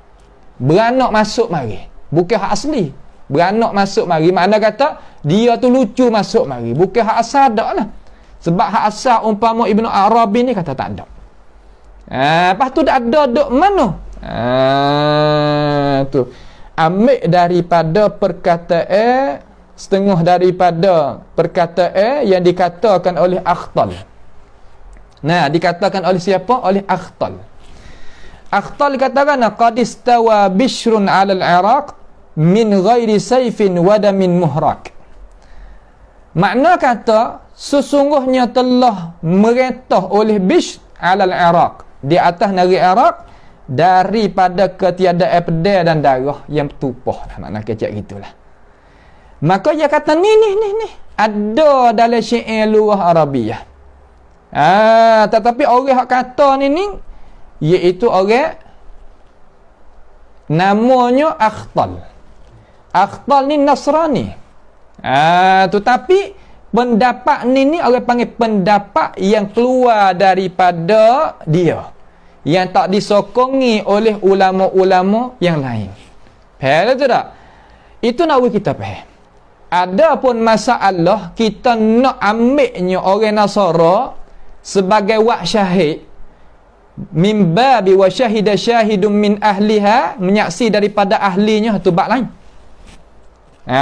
Beranak masuk mari. Bukan hak asli. Beranak masuk mari. Makna kata dia tu lucu masuk mari. Bukan hak asal dak lah. Sebab hak asal umpama Ibnu Arabi ni kata tak ada. Lepas tu dah ada duk mana? Tu. Ambil daripada perkataan setengah daripada perkataan yang dikatakan oleh Akhtal. Dikatakan oleh siapa? Oleh Akhtal. Akhtal katakan qad istawa Bishrun 'ala al-Iraq min ghairi sayfin wa damin muhrak. Makna kata sesungguhnya telah meretah oleh Bishr 'ala al-Iraq, di atas negeri Iraq, daripada ketiadaan pedang dan darah yang bertumpah. Makna kecak gitulah. Maka dia kata ni ada dalam syair lughah Arabiyah. Tetapi orang hak kata ni iaitu orang namanya Akhtal. Akhtal ni Nasrani. Tetapi pendapat ni orang panggil pendapat yang keluar daripada dia, yang tak disokongi oleh ulama-ulama yang lain. Faham tu tak? Itu nak kita faham. Adapun masalah kita nak ambilnya orang Nasara sebagai wak syahid, min babi wa syahida syahidun min ahliha, menyaksi daripada ahlinya, tu bab lain.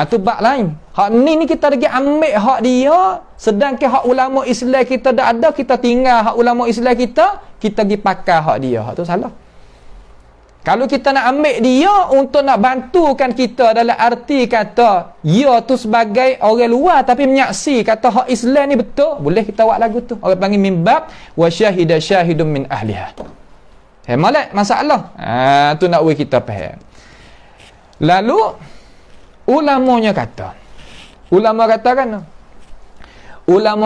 Tu bab lain. Hak ni kita lagi ambil hak dia, sedangkan hak ulama Islam kita dah ada, kita tinggal hak ulama Islam kita pergi pakai hak dia. Hak tu salah. Kalau kita nak ambil dia untuk nak bantukan kita dalam arti kata dia tu sebagai orang luar tapi menyaksi kata hak Islam ni betul, boleh kita buat lagu tu. Orang panggil mimbab wa syahida syahidun min ahliha. Malak masalah. Tu nak kita faham. Lalu ulama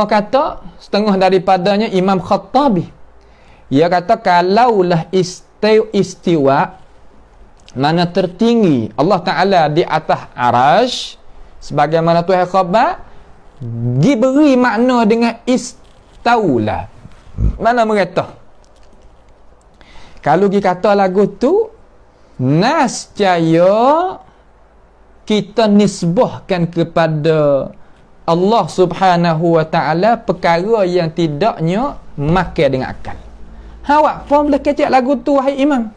kata setengah daripadanya Imam Khattabi, dia kata kalaulah istiwa, mana tertinggi Allah Ta'ala di atas arash, sebagaimana Tuhan khabar diberi makna dengan istaulah, mana mereka kalau dikata lagu tu nascaya kita nisbahkan kepada Allah Subhanahu wa Ta'ala perkara yang tidaknya makan dengan akal. Awak pun boleh kecek lagu tu, wahai imam,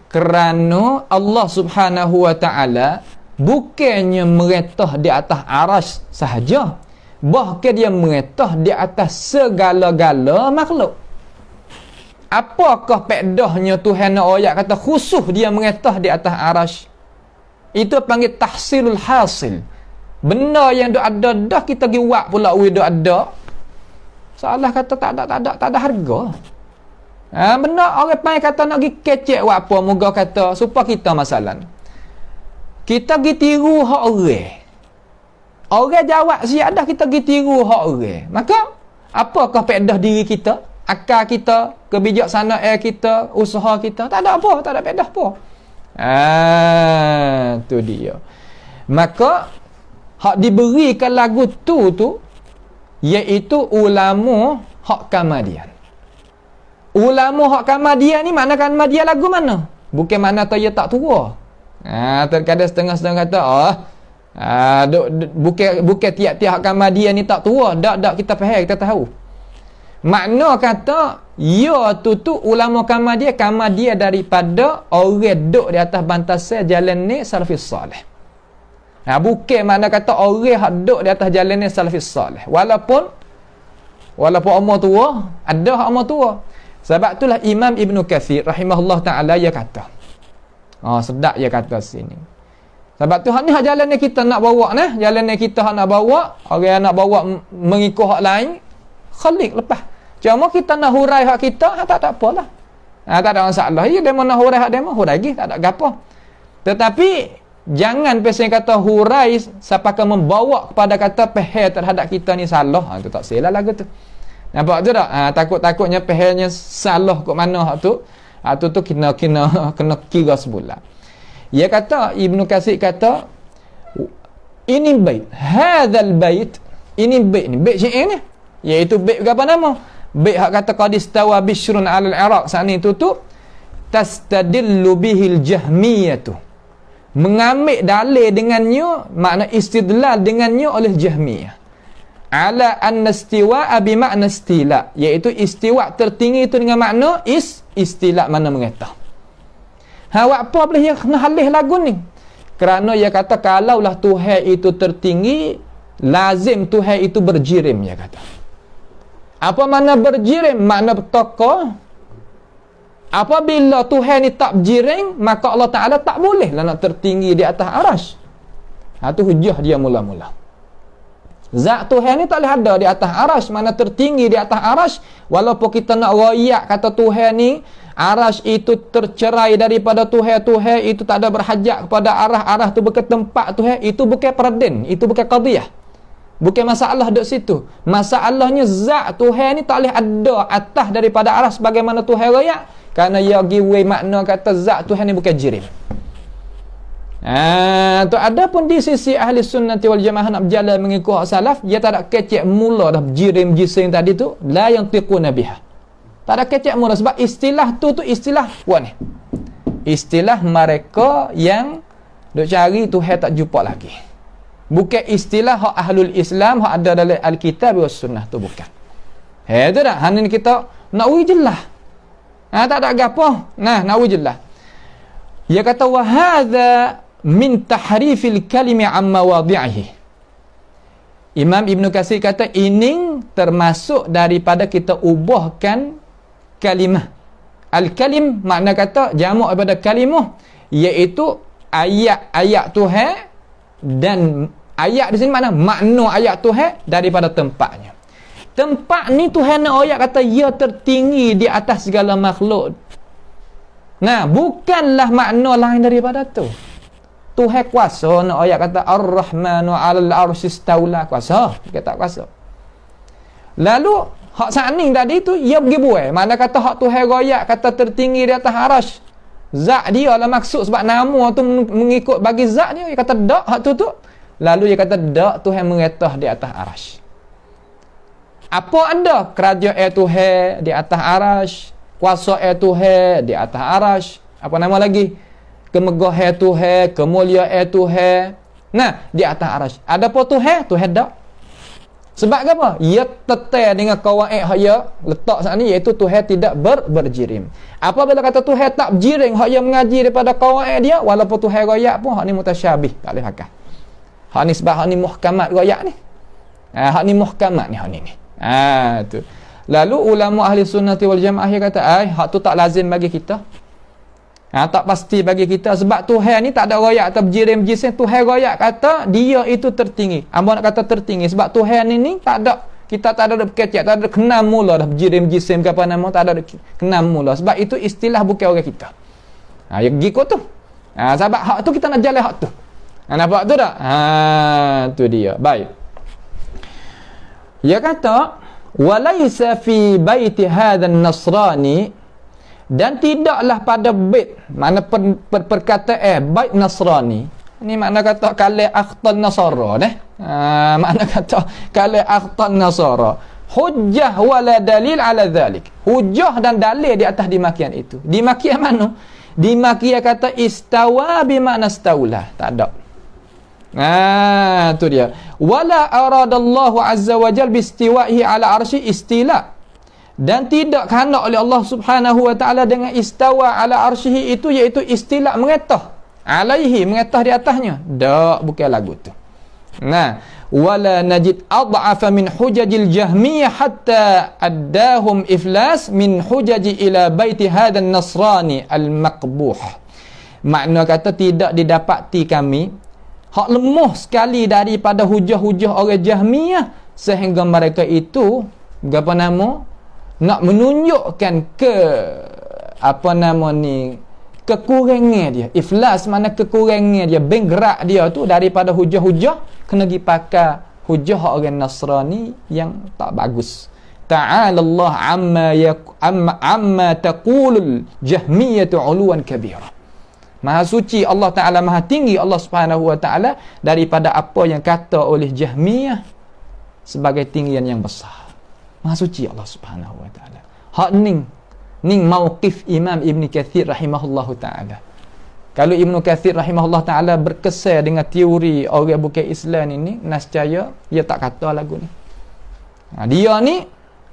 kerana Allah Subhanahu wa Ta'ala bukannya meretah di atas arash sahaja, bahkan dia meretah di atas segala-gala makhluk. Apakah pedahnya Tuhan ayat kata khusus dia meretah di atas arash? Itu panggil tahsilul hasil. Benda yang ada dah kita pergi buat pula duk ada. Salah kata tak ada harga. Benda orang panggil kata nak pergi kecek buat apa, moga kata supaya kita masalah. Kita pergi tiru hak orang. Orang jawab siap dah, kita pergi tiru hak orang. Maka apakah faedah diri kita, akal kita, kebijaksanaan kita, usaha kita? Tak ada apa, tak ada faedah apa. Tu dia. Maka hak diberikan lagu tu iaitu ulama hak Kamadian. Ulama hak Kamadian ni mana Kamadian lagu mana? Bukan mana dia tak tua. Terkadang setengah-setengah kata bukan tiap-tiap hak Kamadian ni tak tua. Dak kita faham, kita tahu. Makna kata ya tu ulama Kamadian daripada orang duk di atas bantasan jalan ni salafis salih. Bukan makna kata orang hak duk di atas jalan ni salafis salih. Walaupun umur tua, ada hak umur tua. Sebab itulah Imam Ibn Kathir rahimahullah ta'ala dia kata, sedap dia kata sini. Sebab tu hak ni hak jalan ni kita nak bawa nah, jalan ni kita hak nak bawa, orang nak bawa mengikut hak lain, khalik lepas. Cuma kita nak hurai hak kita, tak apalah. Tak ada masalah. Ya demo nak hurai hak demo, hurai lagi, tak ada gapo. Tetapi jangan pesen kata hurai siapa akan membawa kepada kata pehel terhadap kita ni salah. Itu tak salah lagu tu. Nampak tu tak? Takut-takutnya pehelnya salah kat mana hak tu. Tu kena kira sebulan. Dia kata, Ibnu Katsir kata, ini bait, hadzal bait, ini bait ni, bait syair ni, iaitu bait apa nama? Bait hak kata qad istawa bishrun 'alal Iraq, saat ni tu tastadillu bihil jahmiyatu, mengambil dalil dengannya, makna istidlal dengannya oleh Jahmiyah, ala anna istiwa bi makna istila, iaitu istiwa tertinggi itu dengan makna istila, mana mengata. Awak apa boleh yang kena halih lagu ni? Kerana dia kata kalaulah Tuhan itu tertinggi, lazim Tuhan itu berjirim, dia kata. Apa makna berjirim? Makna tokoh. Apabila Tuhan ni tak berjirim, maka Allah Ta'ala tak boleh lah nak tertinggi di atas arash. Itu hujah dia mula-mula. Zat Tuhan ni tak boleh ada di atas arash, mana tertinggi di atas arash. Walaupun kita nak royak kata Tuhan ni, arash itu tercerai daripada Tuhan itu tak ada berhajat kepada arah tu bukan tempat Tuhan, itu bukan peraden, itu bukan qadiyah, bukan masalah duduk situ. Masalahnya zat Tuhan ni tak boleh ada atas daripada arash sebagaimana Tuhan royak, kerana ia giveaway makna kata zat Tuhan ni bukan jirim. Tu ada pun di sisi ahli sunnati wal jamaah nak berjalan mengikut salaf, dia tak ada kecek mula dah jirim jising tadi tu, la yantiquna biha, Tak ada kecek mula. Sebab istilah tu istilah puan ni. Istilah mereka yang duk cari Tuhan tak jumpa lagi. Bukan istilah hak ahlul Islam, hak ada dalam Alkitab dan Sunnah tu bukan. Itu dah. Hanya ni kita nak uji jelas. Tak ada gapo. Nah, nak uji jelas. Dia kata wa hadza min tahrifil kalimi an mawadhi'ihi. Imam Ibn Katsir kata ini termasuk daripada kita ubahkan kalimah. Al-kalim makna kata jamak daripada kalimah, iaitu ayat-ayat Tuhan, dan ayat di sini makna ayat Tuhan daripada tempatnya. Tempat ni Tuhan nak ayat kata ia tertinggi di atas segala makhluk. Nah, bukanlah makna lain daripada tu. Tuhan kuasa nak ayat kata Ar-Rahmanu 'alal arsy istaula, kuasa, kita tak kuasa. Lalu hak saning tadi tu ia pergi buai. Mana kata hak Tuhan royak kata tertinggi di atas arasy. Zat dia lah maksud, sebab nama tu mengikut bagi zat dia. Dia kata dak hak tu. Lalu dia kata dak Tuhan meretah di atas arasy. Apa ada? Kerajaan Tuhan di atas arasy, kuasa Tuhan di atas arasy. Apa nama lagi? Kemegahan Tuhan, kemuliaan Tuhan. Nah, di atas arasy. Ada apa Tuhan? Tuhan dak. Sebab apa? Ia tetel dengan kawaid hak ia letak saat ni, iaitu Tuhan tidak berjirim. Apabila kata Tuhan tak berjirim, hak ia mengaji daripada kawaid dia, walaupun Tuhan royak pun hak ni mutasyabih, tak boleh pakai. Hak ni sebab hak ni muhkamat royak ni. Hak ni muhkamat ni hak ni. Tu. Lalu ulama ahli sunnati wal jamaah dia kata, hak tu tak lazim bagi kita. Tak pasti bagi kita, sebab Tuhan ni tak ada royak atau berjirim jisim. Tuhan royak kata dia itu tertinggi. Amba nak kata tertinggi sebab Tuhan ni tak ada, kita tak ada berkecek, tak ada kenam mula dah berjirim jisim ke apa nama, tak ada kenam mula. Sebab itu istilah bukan orang kita. Ya giko tu. Sebab hak tu kita nak jalan hak tu. Nampak tu tak? Tu dia. Baik. Dia kata walaysa fi baiti hadzal nasrani, dan tidaklah pada bait, mana perkataan bait Nasrani ni, makna kata kala akhtal nasara makna kata kala akhtal nasara hujjah wala dalil ala dhalik, hujjah dan dalil di atas dimakian itu. Dimakian mana? Dimakian kata istawa bimakna staula, tak ada. Tu dia. Wala aradallahu azza wa jalla biistiwa'ihi ala arsy istila, dan tidak kehendak oleh Allah Subhanahu wa taala dengan istawa ala arsyihi itu, iaitu istilah mengetah alaihi, mengetah di atasnya. Tak, bukan lagu tu. Nah, wala najid ad'afa min hujajil jahmiyah hatta addahum iflas min hujaji ila baiti hadzal nasrani al maqbuh. Makna kata tidak didapati kami hak lemah sekali daripada hujah-hujah orang Jahmiyah, sehingga mereka itu apa nama nak menunjukkan ke apa nama ni kekurangan dia. Iflas mana kekurangan dia, benggerak dia tu daripada hujah-hujah, kena pergi pakai hujah orang Nasrani yang tak bagus. Ta'ala Allah amma taqulul jahmiyatu uluwan kabira. Maha suci Allah Ta'ala, maha tinggi Allah Subhanahu wa Ta'ala daripada apa yang kata oleh Jahmiyah sebagai tinggian yang besar. Maha suci Allah Subhanahu wa Ta'ala. Hak ning mauqif Imam Ibn Katsir rahimahullahu ta'ala. Kalau Ibn Katsir rahimahullah ta'ala berkesan dengan teori orang bukan Islam ini, nascaya dia tak kata lagu ni. Dia ni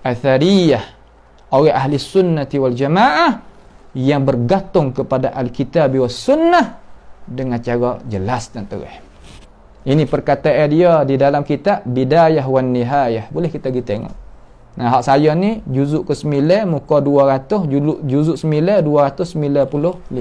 athariyah, orang ahli sunnati wal jamaah yang bergantung kepada Alkitab wa Sunnah dengan cara jelas dan terang. Ini perkataan dia di dalam kitab Bidayah wan Nihayah. Boleh kita pergi tengok. Nah, hak saya ni juzuk ke-9 muka 200, juzuk 9 295.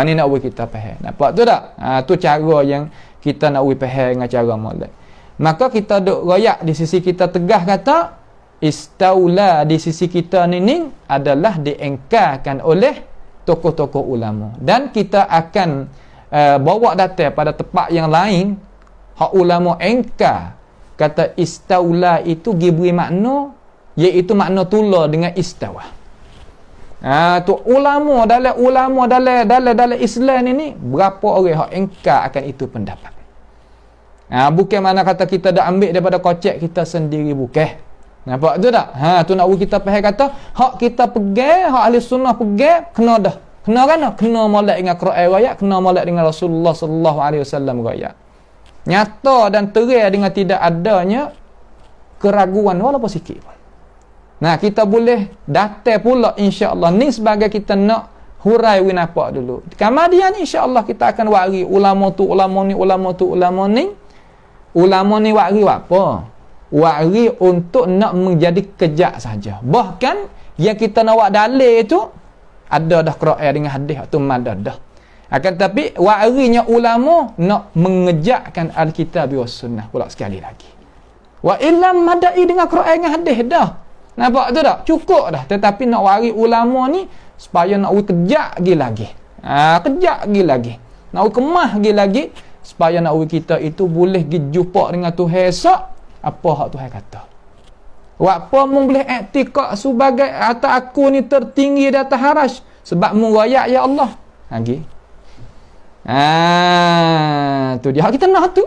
Ni nak buat kita faham. Nampak tu tak? Tu cara yang kita nak buat faham dengan cara molek. Maka kita duk royak di sisi kita tegah kata istaula di sisi kita ni adalah diengkarkan oleh tokoh-tokoh ulama, dan kita akan bawa data pada tempat yang lain hak ulama engkar kata istaula itu diberi makna, iaitu makna tula dengan istawa. Tu ulama dalam Islam ini berapa orang hak engkar akan itu pendapat. Bukan mana kata kita dah ambil daripada kocek kita sendiri, bukan. Nampak tu tak? Tu nak kita faham kata hak kita pegang, hak ahli sunnah pegang, kena dah. Kena kan? Kena molek dengan Quran ayat, kena molek dengan Rasulullah sallallahu alaihi wasallam ayat. Nyata dan terang dengan tidak adanya keraguan walaupun sikit pun. Nah, kita boleh datang pula insya-Allah ni sebagai kita nak hurai winapak dulu. Kemudian insya-Allah kita akan wari ulama tu, ulama ni, ulama tu, ulama ni. Ulama ni wari apa? Wari untuk nak menjadi kejak saja. Bahkan yang kita nak buat dalil tu ada dah Quran dengan hadis tu madad dah. Akan tapi warinya ulama nak mengejakkan Alkitab was sunnah pula sekali lagi. Wa illam madai dengan Quran dengan hadis dah. Nampak tu tak? Cukup dah. Tetapi nak wari ulama ni supaya nak kejak lagi. Kejak lagi. Nak kemah lagi supaya nak kita itu boleh pergi jumpa dengan Tuhan esok apa hak Tuhan kata. Apa mu boleh i'tikad sebagai atas aku ni tertinggi di atas arasy sebab mu royak ya Allah. Lagi. Tu dia hak kita nak tu.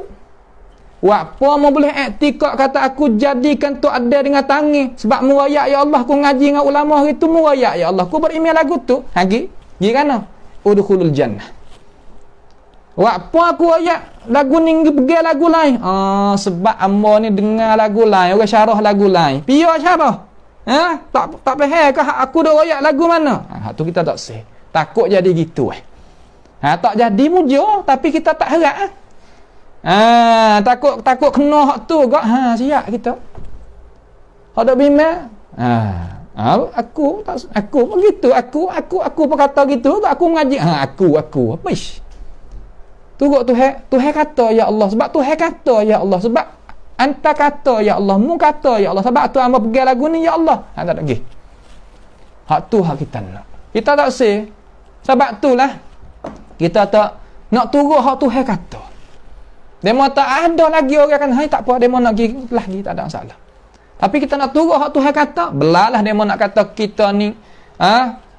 Apa mu boleh i'tikad kata aku jadikan tu ada dengan tangan sebab mu royak ya Allah, aku ngaji dengan ulama hari tu mu royak ya Allah, aku beriman lagu tu. Lagi. Gimana? Udkhulul jannah. Apa aku ayat lagu ni pergi lagu lain? Sebab amba ni dengar lagu lain, orang syarah lagu lain. Pia syarah. Tak faham ke aku dah ayat lagu mana? Tu kita tak sah. Takut jadi gitu tak jadi mujur tapi kita tak harap. Takut kena hak tu gak. Siap kita. Hak dak bimbang. Aku begitu. Aku berkata gitu, aku mengaji. Aku. Apa ish? Turut Tuhan kata ya Allah, sebab Tuhan kata ya Allah, sebab anta kata ya Allah, mu kata ya Allah, sebab tu hamba pergi lagu ni ya Allah. Tak lagi. Hak tu hak kita nak. Kita tak say. Sebab itulah kita tak nak turut hak Tuhan kata. Demo tak ada lagi orang kan, tak apa demo nak pergi lagi tak ada masalah. Tapi kita nak turut hak Tuhan kata, belalah demo nak kata kita ni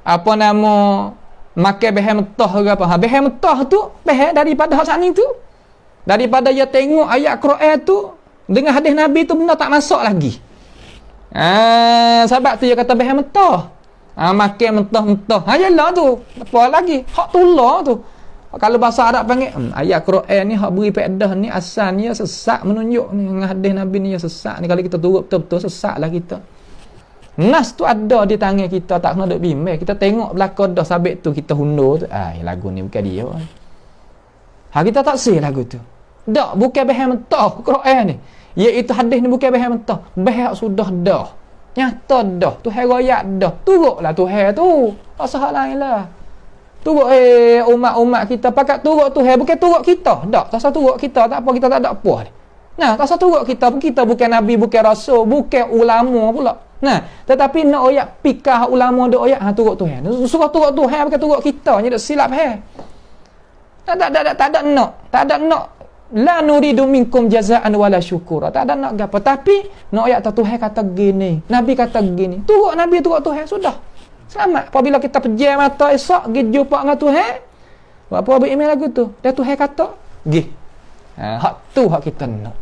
apa nama makan behel mentah ke apa. Behel mentah tu behel daripada hak sani tu. Daripada dia tengok ayat Quran tu dengan hadis Nabi tu benda tak masuk lagi. Sebab tu dia kata behel mentah. Makan mentah-mentah. Yalah tu. Apa lagi? Hak tulah tu. Kalau bahasa Arab panggil ayat Quran ni hak beri faedah ni asalnya sesat menunjuk ni dengan hadis Nabi ni yang sesat ni. Kalau kita turut betul-betul sesatlah kita. Nas tu ada di tangan kita, tak kena duk bimbang. Kita tengok belakang dah sabit tu kita hundur tu. Lagu ni bukan dia. Kita tak sih lagu tu. Tak, bukan behel mentah Quran ni. Iaitu hadis ni bukan behel mentah. Behel sudah dah. Nyata dah. Tuhan royak dah. Turutlah Tuhan tu. Tak sah lain lah. Turut umat-umat kita. Pakat turut Tuhan, bukan turut kita. Tak, tak sah turut kita. Tak apa, kita tak ada apa ni. Tak sah turut kita. Kita bukan Nabi, bukan Rasul, bukan ulama pula. Tetapi nak oyak pikah ulama dok oyak turut Tuhan. Suruh turut Tuhan bukan turut kita. Ni dak silap Tak ada nak. La nuridu minkum jazaan wala syukura. Tak ada nak gapo. Tapi nak oyak Tuhan kata gini, Nabi kata gini. Turut Nabi, turut Tuhan sudah. Selamat. Apabila kita pejam mata esok pergi jumpa dengan Tuhan. Apa beriman lagu tu? Dan Tuhan kata, "Gi." Hak tu hak kita nak.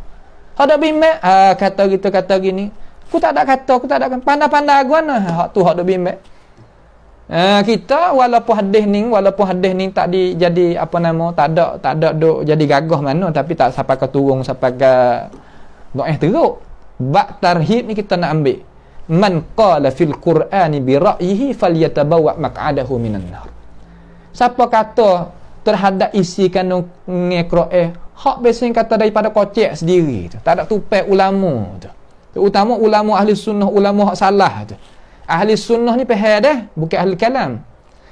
Ada bimbang kata gitu kata gini. Aku tak ada pandai-pandai aguana. Hak tu hak dak bimbang. Kita walaupun hadis ni tak jadi apa nama, tak ada duk jadi gagah mana, tapi tak sampai ke turung sampai ke doa teruk. Bab tarhib ni kita nak ambil. Man qala fil Qur'ani bi ra'yihi falyatabawa maq'adahu minan nar. Siapa kata terhadap isi kandung Quran, hak biasanya kata daripada kocek sendiri tu. Tak ada tupai ulama tu. Terutama ulama ahli sunnah, ulama hak salah tu. Ahli sunnah ni faham dah, bukan ahli kalam.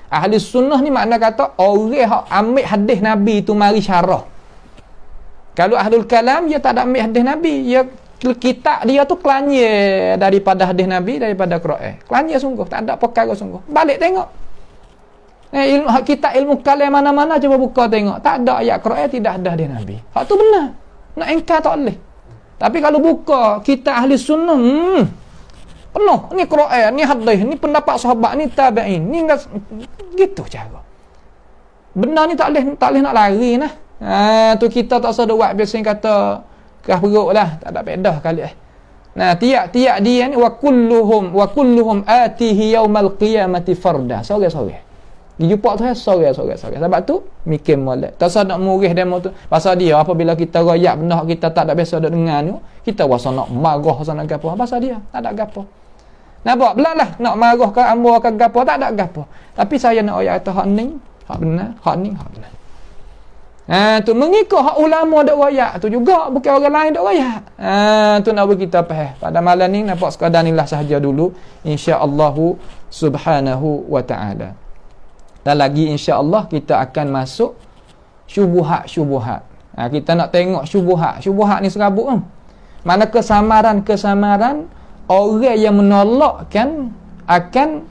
Ahli sunnah ni makna kata orang hak ambil hadis Nabi tu mari syarah. Kalau ahlul kalam dia tak ada ambil hadis Nabi, dia kitab dia tu kelanya daripada hadis Nabi, daripada Quran. Kelanya sungguh, tak ada perkara sungguh. Balik tengok. Ilmu kitab ilmu kalam mana-mana cuba buka tengok. Tak ada ayat Quran, tidak ada hadis Nabi. Hak tu benar. Nak ingkar tak boleh. Tapi kalau buka kita ahli sunnah, penuh. Ni Quran, ni hadis, ni pendapat sahabat, ni tabi'in, ni gitu cara. Benda ni tak boleh nak lari nah. Tu kita tak usah buat biasanya kata kerah perut lah, tak ada faedah kali Nah, tiap-tiap dia ni wa kulluhum atihi yaumal qiyamati farda. Sorang-sorang. Dijumpa tu sorang-sorang. Sebab tu mikir molek. Tak usah nak murih demo tu. Pasal dia apabila kita royak benda kita tak ada biasa dak dengar ni, kita rasa nak marah sana gapo. Pasal dia tak ada gapo. Nampak belalah nak marah ke ambo ke gapo tak ada gapo. Tapi saya nak royak kata hak ni, hak benar, hak ni, hak benar. Tu mengikut hak ulama dak royak tu juga, bukan orang lain dak royak. Tu nak bagi kita faham. Pada malam ni nampak sekadar inilah sahaja dulu, insya-Allah subhanahu wa taala. Dan lagi insya-Allah kita akan masuk syubhat-syubhat. Kita nak tengok syubhat. Syubhat ni serabut mana kesamaran orang yang menolakkan akan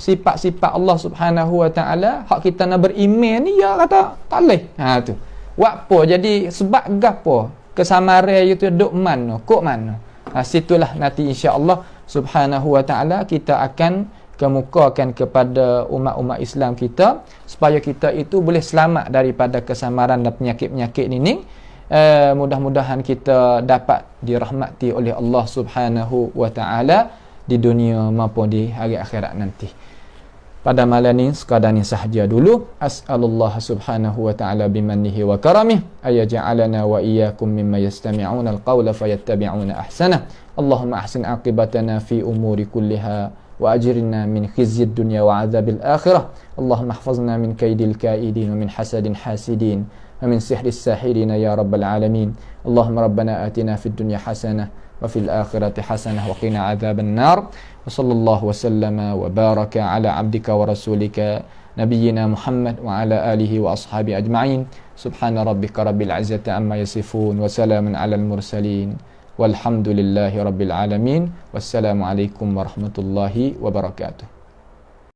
sifat-sifat Allah Subhanahu wa taala, hak kita nak beriman ni dia kata tak leh. Tu. Buat apa? Jadi sebab gapo? Kesamaran itu duk mana? Kok mana? Situlah nanti insya-Allah Subhanahu wa taala kita akan kemukakan kepada umat-umat Islam kita supaya kita itu boleh selamat daripada kesamaran dan penyakit-penyakit ini. Mudah-mudahan kita dapat dirahmati oleh Allah Subhanahu wa taala di dunia maupun di hari akhirat nanti. Pada malam ni sekadar ni sahaja dulu. As'alullah subhanahu wa ta'ala bimannihi wa karamih ayaj'alana wa iyyakum mimma yastami'una al-qawla fayattabi'una ahsana. Allahumma ahsin aqibatana fi umuri kulliha wa ajirna min khizyid dunya wa 'adzabil akhirah. Allahumma ihfazna min kaidil kaidin wa min hasadin hasidin wa min sihris sahirin ya rabbal alamin. Allahumma rabbana atina fid dunya hasanah وفي الآخرة حسنة وقنا عذاب النار وصلى الله وسلم وبارك على عبدك ورسولك نبينا محمد وعلى آله وأصحابه أجمعين سبحان ربك رب العزة عما يصفون وسلام على المرسلين والحمد لله رب العالمين والسلام عليكم ورحمة الله وبركاته.